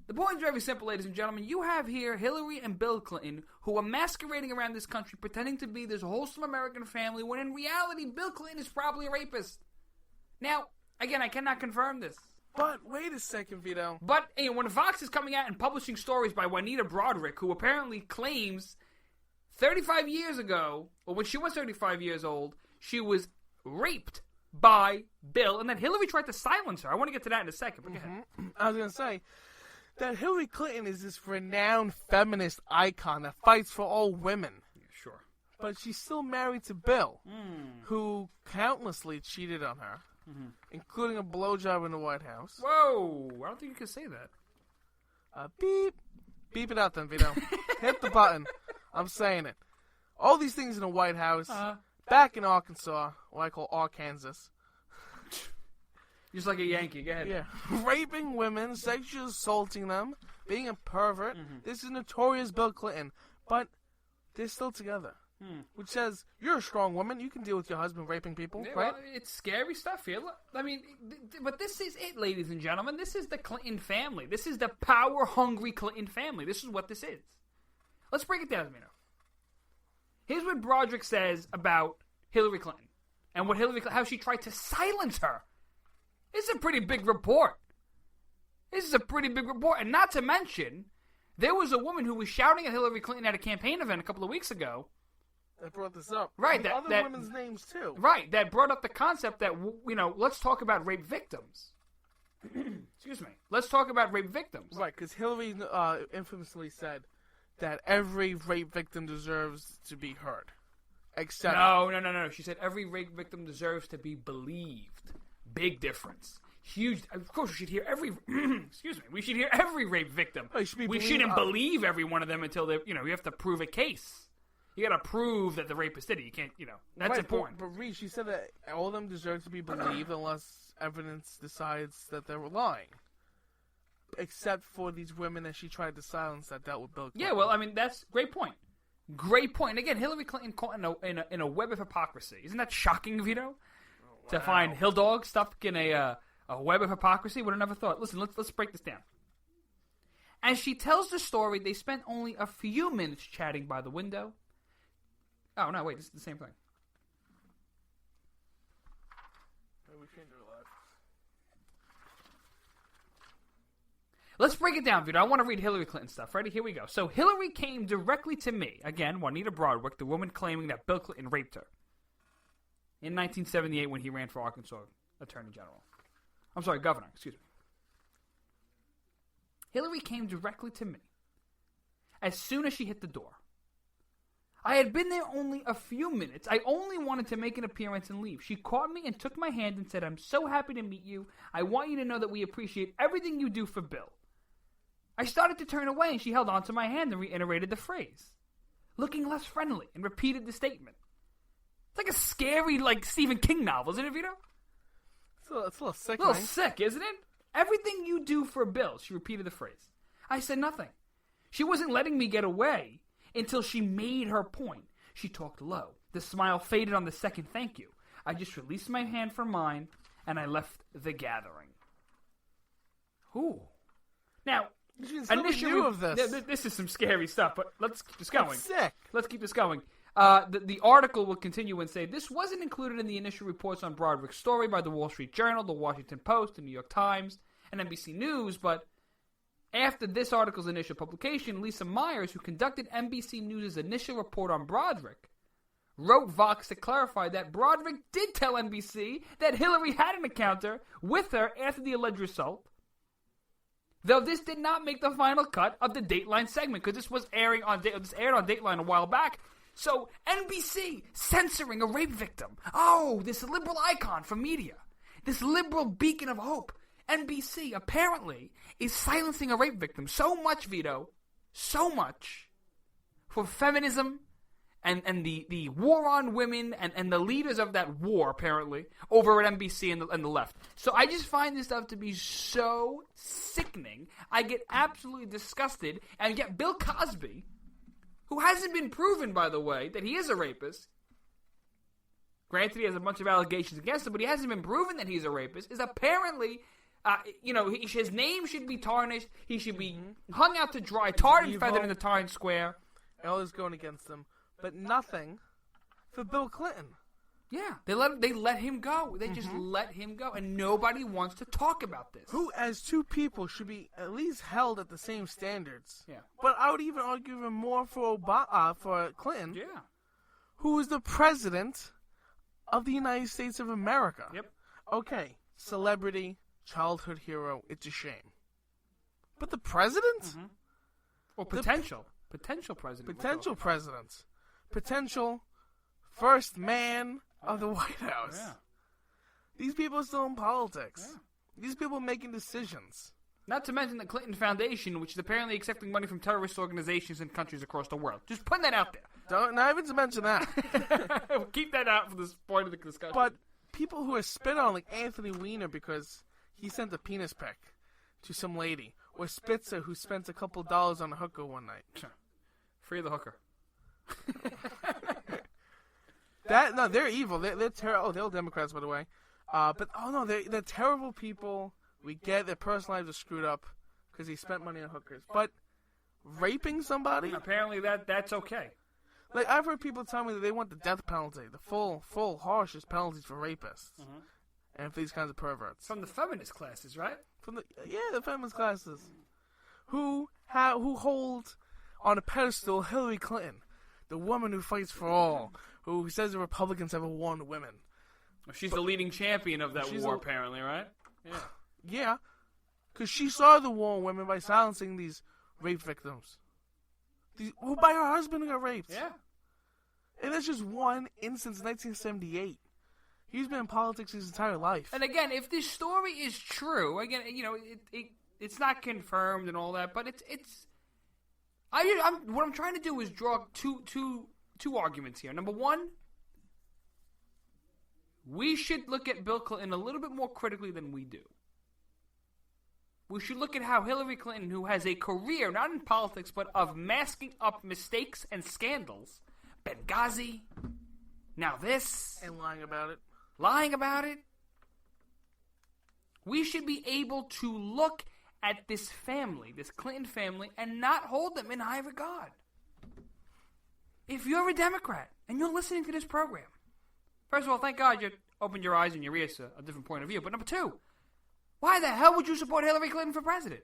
The point is very simple, ladies and gentlemen. You have here Hillary and Bill Clinton, who are masquerading around this country, pretending to be this wholesome American family, when in reality, Bill Clinton is probably a rapist. Now, again, I cannot confirm this. But wait a second, Vito. But when Vox is coming out and publishing stories by Juanita Broderick, who apparently claims 35 years ago, or when she was 35 years old, she was raped by Bill, and then Hillary tried to silence her. I want to get to that in a second, but go ahead. I was going to say that Hillary Clinton is this renowned feminist icon that fights for all women. Yeah, sure. But she's still married to Bill, who countlessly cheated on her. including a blowjob in the White House. Whoa! I don't think you can say that. Beep. Beep it out then, Vito. Hit the button. I'm saying it. All these things in the White House, back in Arkansas, what I call Arkansas. Just like a Yankee. Go ahead. Yeah. Raping women, sexually assaulting them, being a pervert. This is notorious Bill Clinton. But they're still together. Which says, you're a strong woman. You can deal with your husband raping people, Yeah, right? well, it's scary stuff here. I mean, but this is it, ladies and gentlemen. This is the Clinton family. This is the power-hungry Clinton family. This is what this is. Let's break it down, Vito. Here's what Broderick says about Hillary Clinton and how she tried to silence her. This is a pretty big report. And not to mention, there was a woman who was shouting at Hillary Clinton at a campaign event a couple of weeks ago. That brought this up. Right. And other women's names, too. Right. That brought up the concept that, let's talk about rape victims. Excuse me. Let's talk about rape victims. Right, because Hillary infamously said that every rape victim deserves to be heard. Except... No. She said every rape victim deserves to be believed. Big difference. Huge. Of course, we should hear every... excuse me. We should hear every rape victim. We shouldn't believe every one of them until they... you have to prove a case. You got to prove that the rapist did it. You can't, that's important. But Reed, she said that all of them deserve to be believed unless evidence decides that they were lying. Except for these women that she tried to silence that dealt with Bill Clinton. Yeah, well, I mean, that's great point. Great point. And again, Hillary Clinton caught in a web of hypocrisy. Isn't that shocking, Vito? To find Hill Dog stuck in a web of hypocrisy? Would have never thought. Listen, let's break this down. As she tells the story, they spent only a few minutes chatting by the window. Oh, no, wait, this is the same thing. We can't do it live. Let's break it down, Vito. I want to read Hillary Clinton stuff. Ready? Here we go. So Hillary came directly to me. Again, Juanita Broderick, the woman claiming that Bill Clinton raped her. In 1978 when he ran for Arkansas Attorney General. I'm sorry, Governor. Excuse me. Hillary came directly to me as soon as she hit the door. I had been there only a few minutes. I only wanted to make an appearance and leave. She caught me and took my hand and said, I'm so happy to meet you. I want you to know that we appreciate everything you do for Bill. I started to turn away and she held onto my hand and reiterated the phrase, looking less friendly, and repeated the statement. It's like a scary, Stephen King novel, isn't it, Vito? It's a little sick, A little sick, isn't it? Everything you do for Bill, she repeated the phrase. I said nothing. She wasn't letting me get away until she made her point. She talked low. The smile faded on the second thank you. I just released my hand from mine, and I left the gathering. Ooh. Now, initially, of this. This is some scary stuff, but let's keep this going. That's sick. Let's keep this going. The article will continue and say, this wasn't included in the initial reports on Broderick's story by the Wall Street Journal, the Washington Post, the New York Times, and NBC News, but after this article's initial publication, Lisa Myers, who conducted NBC News' initial report on Broderick, wrote Vox to clarify that Broderick did tell NBC that Hillary had an encounter with her after the alleged assault, though this did not make the final cut of the Dateline segment, because this was aired on Dateline a while back. So, NBC censoring a rape victim. Oh, this liberal icon for media. This liberal beacon of hope. NBC, apparently, is silencing a rape victim. So much, Vito. So much for feminism and the war on women and the leaders of that war, apparently, over at NBC and the left. So I just find this stuff to be so sickening. I get absolutely disgusted. And yet Bill Cosby, who hasn't been proven, by the way, that he is a rapist, granted he has a bunch of allegations against him, but he hasn't been proven that he's a rapist, is apparently... his name should be tarnished. He should be hung out to dry, tarred and feathered in the Times Square. All is going against him, but nothing for Bill Clinton. Yeah, they let him go. They just let him go, and nobody wants to talk about this. Who, as two people, should be at least held at the same standards. Yeah, but I would even argue even more for for Clinton. Yeah, who is the president of the United States of America. Yep. Okay, celebrity. Childhood hero, it's a shame. But the president? Or potential president. Potential president. Potential first man of the White House. Yeah. These people are still in politics. Yeah. These people are making decisions. Not to mention the Clinton Foundation, which is apparently accepting money from terrorist organizations in countries across the world. Just putting that out there. Not even to mention that. We'll keep that out for this point of the discussion. But people who are spit on, like Anthony Weiner, because he sent a penis pic to some lady, or Spitzer, who spent a couple dollars on a hooker one night. Free the hooker. They're evil. They're terrible. Oh, they're all Democrats, by the way. They're terrible people. We get their personal lives are screwed up because he spent money on hookers. But raping somebody? Apparently that's okay. Like, I've heard people tell me that they want the death penalty, the full harshest penalties for rapists, and for these kinds of perverts. From the feminist classes, right? The feminist classes, who hold on a pedestal Hillary Clinton, the woman who fights for all, who says the Republicans haven't won women. She's the leading champion of that war, apparently, right? Yeah. Yeah, because she saw the war on women by silencing these rape victims. By her husband who got raped. Yeah. And that's just one instance in 1978. He's been in politics his entire life. And again, if this story is true, again, it's not confirmed and all that, but what I'm trying to do is draw two arguments here. Number one, we should look at Bill Clinton a little bit more critically than we do. We should look at how Hillary Clinton, who has a career, not in politics, but of masking up mistakes and scandals, Benghazi, now this. And lying about it. We should be able to look at this family, this Clinton family, and not hold them in high regard. If you're a Democrat and you're listening to this program, first of all, thank God you opened your eyes and your ears to a different point of view. But number two, why the hell would you support Hillary Clinton for president?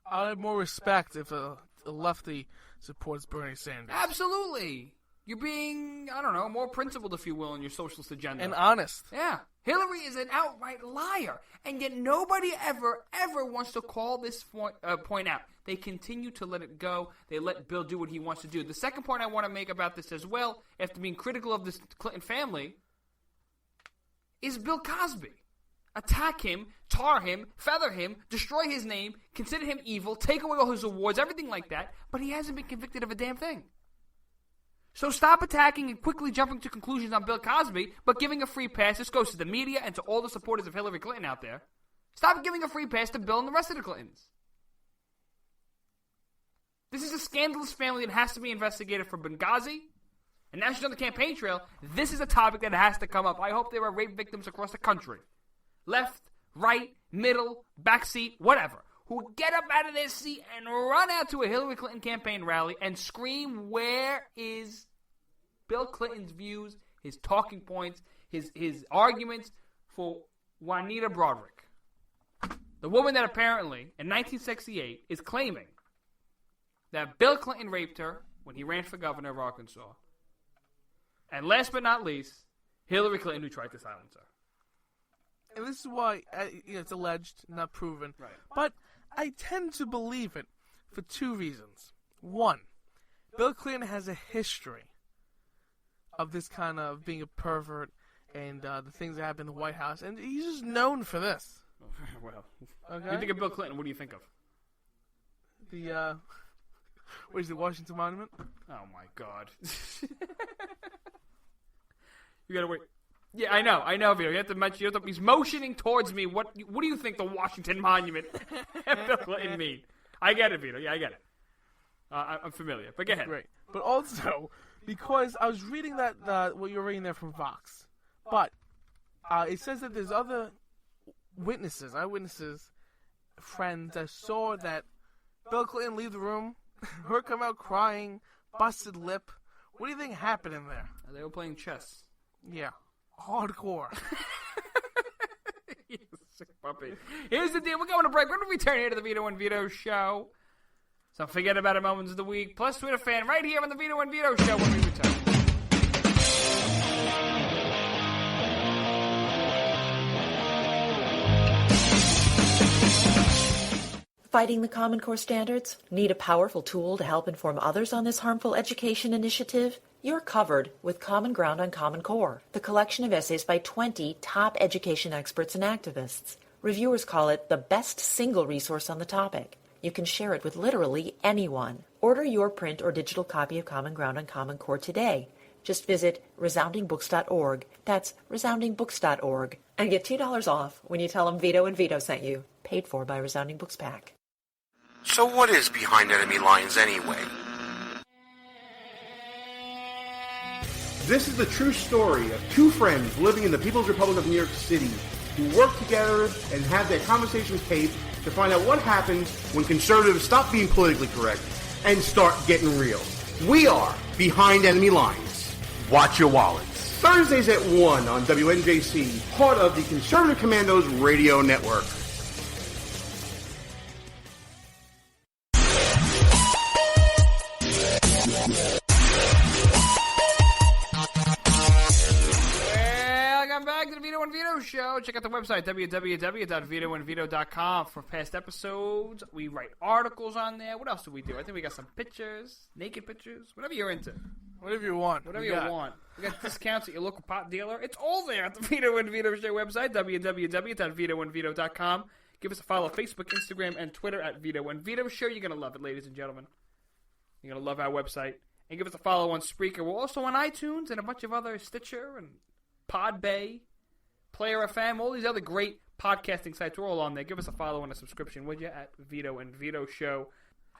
I'd have more respect if a lefty supports Bernie Sanders. Absolutely. You're being, more principled, if you will, in your socialist agenda. And honest. Yeah. Hillary is an outright liar. And yet nobody ever wants to call this point out. They continue to let it go. They let Bill do what he wants to do. The second point I want to make about this as well, after being critical of this Clinton family, is Bill Cosby. Attack him, tar him, feather him, destroy his name, consider him evil, take away all his awards, everything like that, but he hasn't been convicted of a damn thing. So stop attacking and quickly jumping to conclusions on Bill Cosby, but giving a free pass. This goes to the media and to all the supporters of Hillary Clinton out there. Stop giving a free pass to Bill and the rest of the Clintons. This is a scandalous family that has to be investigated for Benghazi. And now she's on the campaign trail. This is a topic that has to come up. I hope there are rape victims across the country. Left, right, middle, backseat, whatever, who get up out of their seat and run out to a Hillary Clinton campaign rally and scream, where is Bill Clinton's views, his talking points, his arguments for Juanita Broaddrick, the woman that apparently, in 1968, is claiming that Bill Clinton raped her when he ran for governor of Arkansas. And last but not least, Hillary Clinton, who tried to silence her. And this is why it's alleged, not proven. Right. But I tend to believe it for two reasons. One, Bill Clinton has a history of this kind of being a pervert and the things that happen in the White House, and he's just known for this. Well, okay? When you think of Bill Clinton, what do you think of? What is the Washington Monument? Oh my God! You gotta wait. Yeah, I know, Vito. You have to mention. He's motioning towards me. What do you think the Washington Monument and Bill Clinton mean? I get it, Vito. Yeah, I get it. I'm familiar, but go ahead. Great. But also, because I was reading that what you were reading there from Vox, but it says that there's other eyewitnesses, friends that saw that Bill Clinton leave the room, her come out crying, busted lip. What do you think happened in there? They were playing chess. Yeah. Hardcore. You sick puppy. Here's the deal. We're going to break. We're going to return here to the Vito and Vito Show. So forget about it moments of the week. Plus Twitter fan right here on the Vito and Vito Show when we return. Fighting the Common Core standards? Need a powerful tool to help inform others on this harmful education initiative? You're covered with Common Ground on Common Core, the collection of essays by 20 top education experts and activists. Reviewers call it the best single resource on the topic. You can share it with literally anyone. Order your print or digital copy of Common Ground on Common Core today. Just visit resoundingbooks.org. That's resoundingbooks.org. And get $2 off when you tell them Vito and Vito sent you. Paid for by Resounding Books Pack. So what is behind enemy lines anyway? This is the true story of two friends living in the People's Republic of New York City who work together and have their conversations taped to find out what happens when conservatives stop being politically correct and start getting real. We are Behind Enemy Lines. Watch your wallets. Thursdays at 1 on WNJC, part of the Conservative Commandos Radio Network. Welcome back to the Vito and Vito Show. Check out the website, www.vitoandvito.com, for past episodes. We write articles on there. What else do we do? I think we got some pictures, naked pictures, whatever you're into. Whatever you want. Whatever you want. We got discounts at your local pot dealer. It's all there at the Vito and Vito Show website, www.vitoandvito.com. Give us a follow on Facebook, Instagram, and Twitter at Vito and Vito Show. You're going to love it, ladies and gentlemen. You're going to love our website. And give us a follow on Spreaker. We're also on iTunes and a bunch of other Stitcher and Podbay, Player FM, all these other great podcasting sites. We're all on there. Give us a follow and a subscription, would you, at Vito and Vito Show.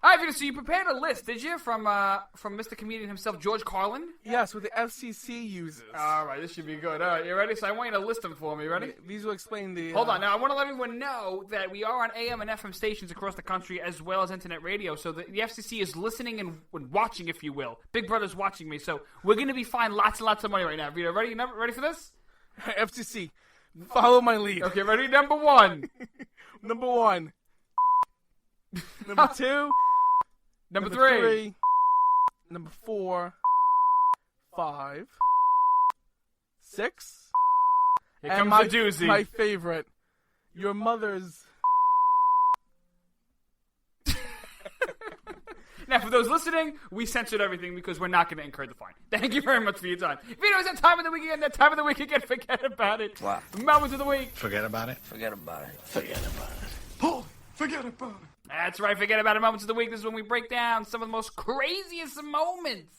All right, Vito, so you prepared a list, did you, from Mr. Comedian himself, George Carlin? Yes, with the FCC uses. All right, this should be good. All right, you ready? So I want you to list them for me. Ready? These will explain the... Hold on. Now, I want to let everyone know that we are on AM and FM stations across the country as well as internet radio. So the FCC is listening and watching, if you will. Big Brother's watching me. So we're going to be fined lots and lots of money right now. Vito, ready? Ready for this? FCC, follow my lead. Okay, ready? Number one. Number one. Number two. Number three. Number 4. 5. 6. Here and comes the doozy. My favorite. Your mother's... Now, for those listening, we censored everything because we're not going to incur the fine. Thank you very much for your time. Vito, is that time of the week again? That time of the week again? Forget about it. What? Moments of the week. Forget about it? Forget about it. Forget about it. Oh, forget about it. That's right. Forget about it. Moments of the week. This is when we break down some of the most craziest moments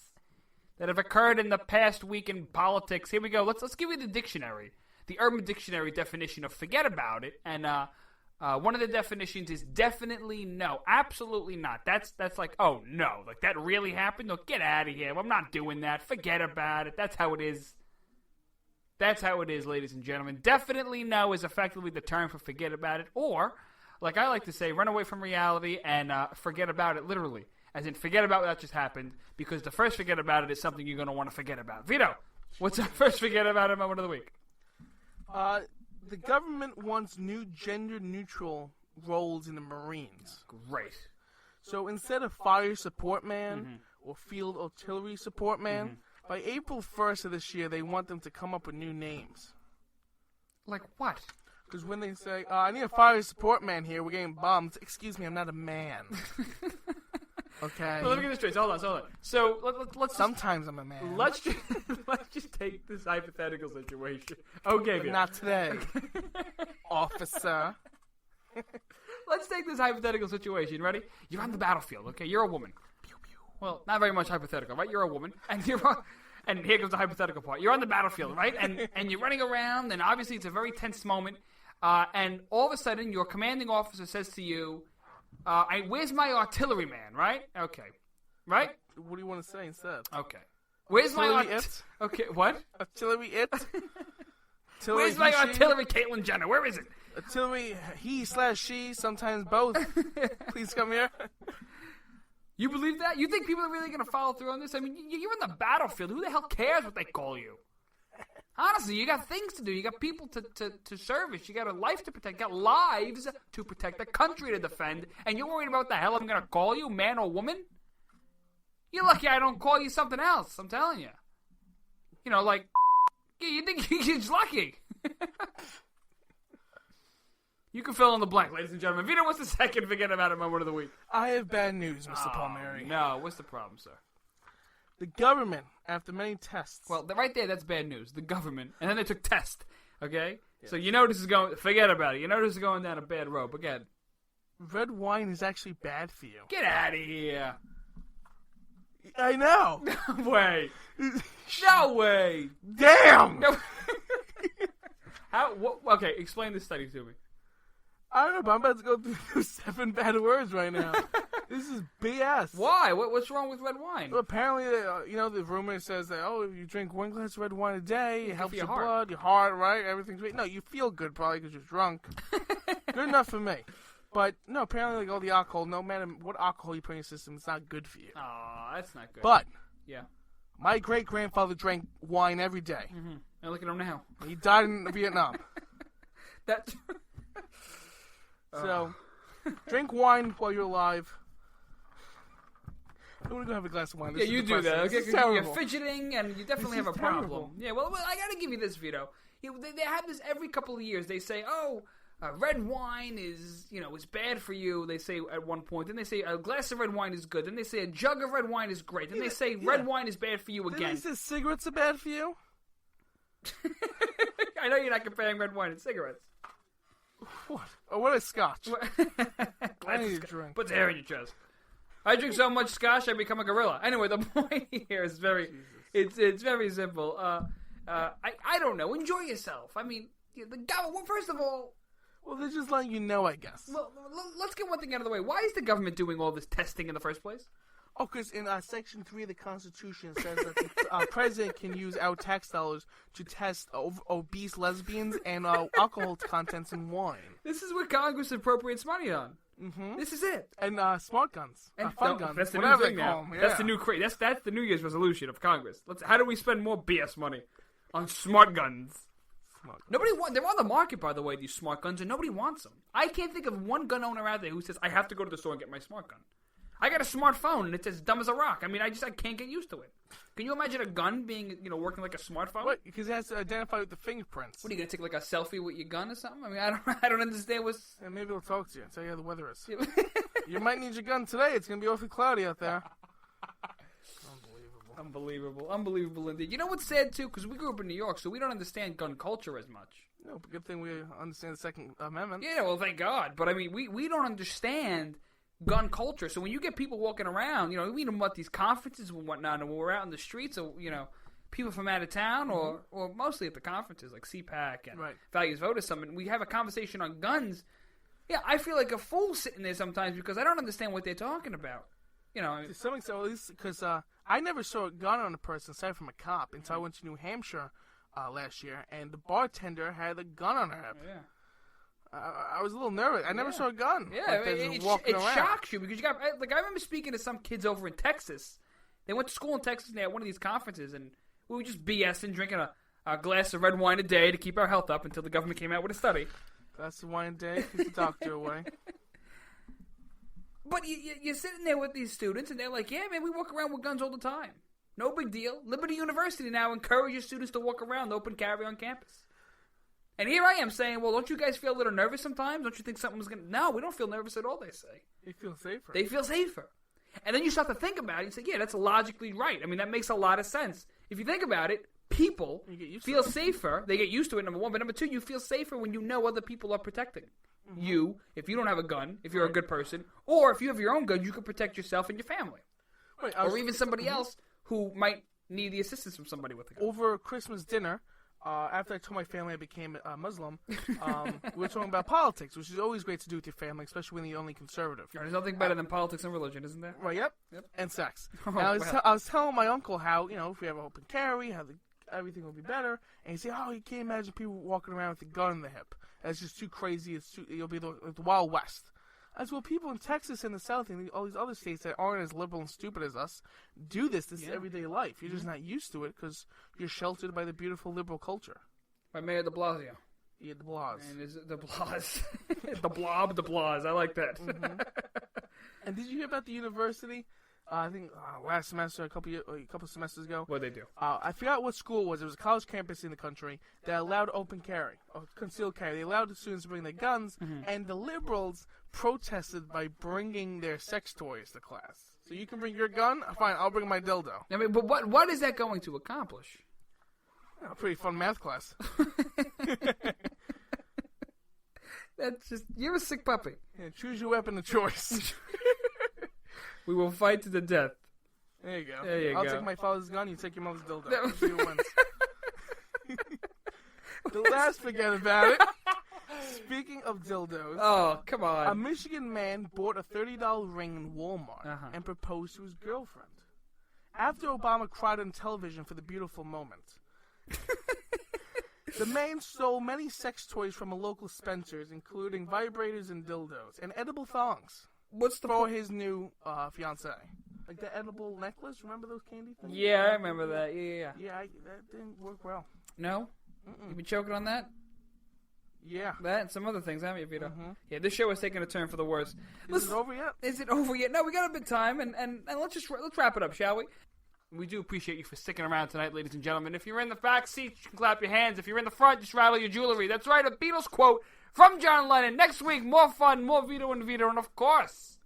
that have occurred in the past week in politics. Here we go. Let's give you the dictionary, the Urban Dictionary definition of forget about it. And one of the definitions is definitely no, absolutely not. That's like, oh no, like that really happened? No, get out of here. I'm not doing that. Forget about it. That's how it is. That's how it is, ladies and gentlemen. Definitely no is effectively the term for forget about it, or like I like to say, run away from reality and forget about it literally. As in, forget about what just happened, because the first forget about it is something you're going to want to forget about. Vito, what's our first forget about it moment of the week? The government wants new gender-neutral roles in the Marines. Great. So instead of fire support man or field artillery support man, by April 1st of this year, they want them to come up with new names. Like what? Because when they say, I need a fire support man here, we're getting bombed. Excuse me, I'm not a man. Okay. Well, let me get this straight. Hold on. So let's. Sometimes I'm a man. Let's just take this hypothetical situation. Okay, but not today, officer. Let's take this hypothetical situation. Ready? You're on the battlefield. Okay, you're a woman. Pew, pew. Well, not very much hypothetical, right? You're a woman, and and here comes the hypothetical part. You're on the battlefield, right? And you're running around, and obviously it's a very tense moment. And all of a sudden, your commanding officer says to you, where's my artillery man, right? Okay. Right? What do you want to say instead? Okay. Where's artillery my Okay, what? Artillery it? Where's my artillery, Caitlyn Jenner? Where is it? Artillery he/she, sometimes both. Please come here. You believe that? You think people are really going to follow through on this? I mean, you're in the battlefield. Who the hell cares what they call you? Honestly, you got things to do. You got people to service. You got a life to protect. You got lives to protect, the country to defend. And you're worried about what the hell I'm going to call you, man or woman? You're lucky I don't call you something else, I'm telling you. You know, like, you think you're just lucky. You can fill in the blank, ladies and gentlemen. Vito, what's the second forget about it moment of the week? I have bad news, Mr. Palmieri. No, what's the problem, sir? The government, after many tests. Well, right there, that's bad news. The government. And then they took tests, okay? Yeah. So you know this is going... Forget about it. You know this is going down a bad road. Again. Red wine is actually bad for you. Get out of here. I know. No way. No way. Damn. No. Okay, explain this study to me. I don't know, but I'm about to go through 7 bad words right now. This is BS. Why? What's wrong with red wine? Well, apparently, the rumor says that, if you drink 1 glass of red wine a day, it helps your heart. blood, your heart, right? Everything's great. No, you feel good probably because you're drunk. Good enough for me. But, no, apparently, all the alcohol, no matter what alcohol you put in your system, it's not good for you. Aw, that's not good. But, yeah, my great-grandfather drank wine every day. Mm-hmm. And look at him now. He died in Vietnam. That's... So, drink wine while you're alive. I'm going to go have a glass of wine. This you do that. Okay, you're fidgeting, and you definitely have a problem. Yeah, well, I got to give you this, Vito. They have this every couple of years. They say, red wine is bad for you. They say at one point. Then they say a glass of red wine is good. Then they say a jug of red wine is great. Then they say red wine is bad for you again. Then they say cigarettes are bad for you? I know you're not comparing red wine and cigarettes. What? Oh, what is scotch? I need a drink. Put the hair in your chest. I drink so much scotch, I become a gorilla. Anyway, the point here is it's very simple. I don't know. Enjoy yourself. I mean, the government. First of all, well, they're just letting you know, I guess. Well, let's get one thing out of the way. Why is the government doing all this testing in the first place? Oh, because in Section 3 of the Constitution says that the president can use our tax dollars to test obese lesbians and alcohol contents in wine. This is what Congress appropriates money on. Mm-hmm. This is it. And smart guns. Fun guns. That's the whatever new thing they call now. them. That's the new that's the New Year's resolution of Congress. How do we spend more BS money on smart guns? Nobody they're on the market, by the way, these smart guns, and nobody wants them. I can't think of one gun owner out there who says, I have to go to the store and get my smart gun. I got a smartphone, and it's as dumb as a rock. I mean, I can't get used to it. Can you imagine a gun being, working like a smartphone? What? Because it has to identify with the fingerprints. What, are you going to take, like, a selfie with your gun or something? I mean, I don't understand what's... Yeah, maybe we'll talk to you and tell you how the weather is. You might need your gun today. It's going to be awfully cloudy out there. Unbelievable indeed. You know what's sad, too? Because we grew up in New York, so we don't understand gun culture as much. No, but good thing we understand the Second Amendment. Yeah, well, thank God. But, I mean, we don't understand gun culture. So when you get people walking around, we know what these conferences and whatnot, and when we're out in the streets, or, people from out of town, or mostly at the conferences like CPAC and Values Voters Summit, we have a conversation on guns. Yeah, I feel like a fool sitting there sometimes because I don't understand what they're talking about. To some extent, at least because I never saw a gun on a person aside from a cop until I went to New Hampshire last year, and the bartender had a gun on her hip. Yeah. I was a little nervous. I never saw a gun. Yeah, it shocks you because you got I remember speaking to some kids over in Texas. They went to school in Texas and they had one of these conferences, and we were just BSing, drinking a glass of red wine a day to keep our health up until the government came out with a study. Glass of wine a day keeps the doctor away. But you're sitting there with these students, and they're like, yeah, man, we walk around with guns all the time. No big deal. Liberty University now encourages students to walk around open carry on campus. And here I am saying, well, don't you guys feel a little nervous sometimes? Don't you think something's going to... No, we don't feel nervous at all, they say. They feel safer. They feel safer. And then you start to think about it and say, yeah, that's logically right. I mean, that makes a lot of sense. If you think about it, people feel safer. They get used to it, number one. But number two, you feel safer when you know other people are protecting you. If you don't have a gun, if you're a good person, or if you have your own gun, you can protect yourself and your family. Right, or even somebody else who might need the assistance from somebody with a gun. Over Christmas dinner... after I told my family I became a Muslim, we were talking about politics, which is always great to do with your family, especially when you're only conservative. There's nothing better than politics and religion, isn't there? Right, yep. And sex. And I was telling my uncle how, if we have open carry, how everything will be better. And he said, you can't imagine people walking around with a gun in the hip. That's just too crazy. It'll be the Wild West. As well, people in Texas and the South and all these other states that aren't as liberal and stupid as us do this everyday life. You're just not used to it because you're sheltered by the beautiful liberal culture. By Mayor de Blasio. Yeah, de Blas. And is it de Blas? The blob de Blas. I like that. Mm-hmm. And did you hear about the university? I think last semester, a couple semesters ago. What did they do? I forgot what school it was. It was a college campus in the country that allowed open carry, or concealed carry. They allowed the students to bring their guns, and the liberals protested by bringing their sex toys to class. So you can bring your gun? Fine, I'll bring my dildo. I mean, but what is that going to accomplish? A pretty fun math class. That's just, you're a sick puppy. Yeah, choose your weapon of choice. We will fight to the death. There you go. There you I'll go. take my father's gun, you take your mother's dildo. We'll see who wins. The last forget about it. Speaking of dildos. Oh, come on. A Michigan man bought a $30 ring in Walmart and proposed to his girlfriend. After Obama cried on television for the beautiful moment. The man stole many sex toys from a local Spencer's, including vibrators and dildos, and edible thongs. What's the for his new fiancée? Like the edible necklace, remember those candy things? Yeah, I remember that. Yeah. Yeah, that didn't work well. No? You been choking on that? Yeah. That and some other things, haven't you, Vito? Yeah, this show is taking a turn for the worse. Is it over yet? Is it over yet? No, we got a bit of time, and let's wrap it up, shall we? We do appreciate you for sticking around tonight, ladies and gentlemen. If you're in the back seat, you can clap your hands. If you're in the front, just rattle your jewelry. That's right, a Beatles quote from John Lennon. Next week, more fun, more Vito, and of course...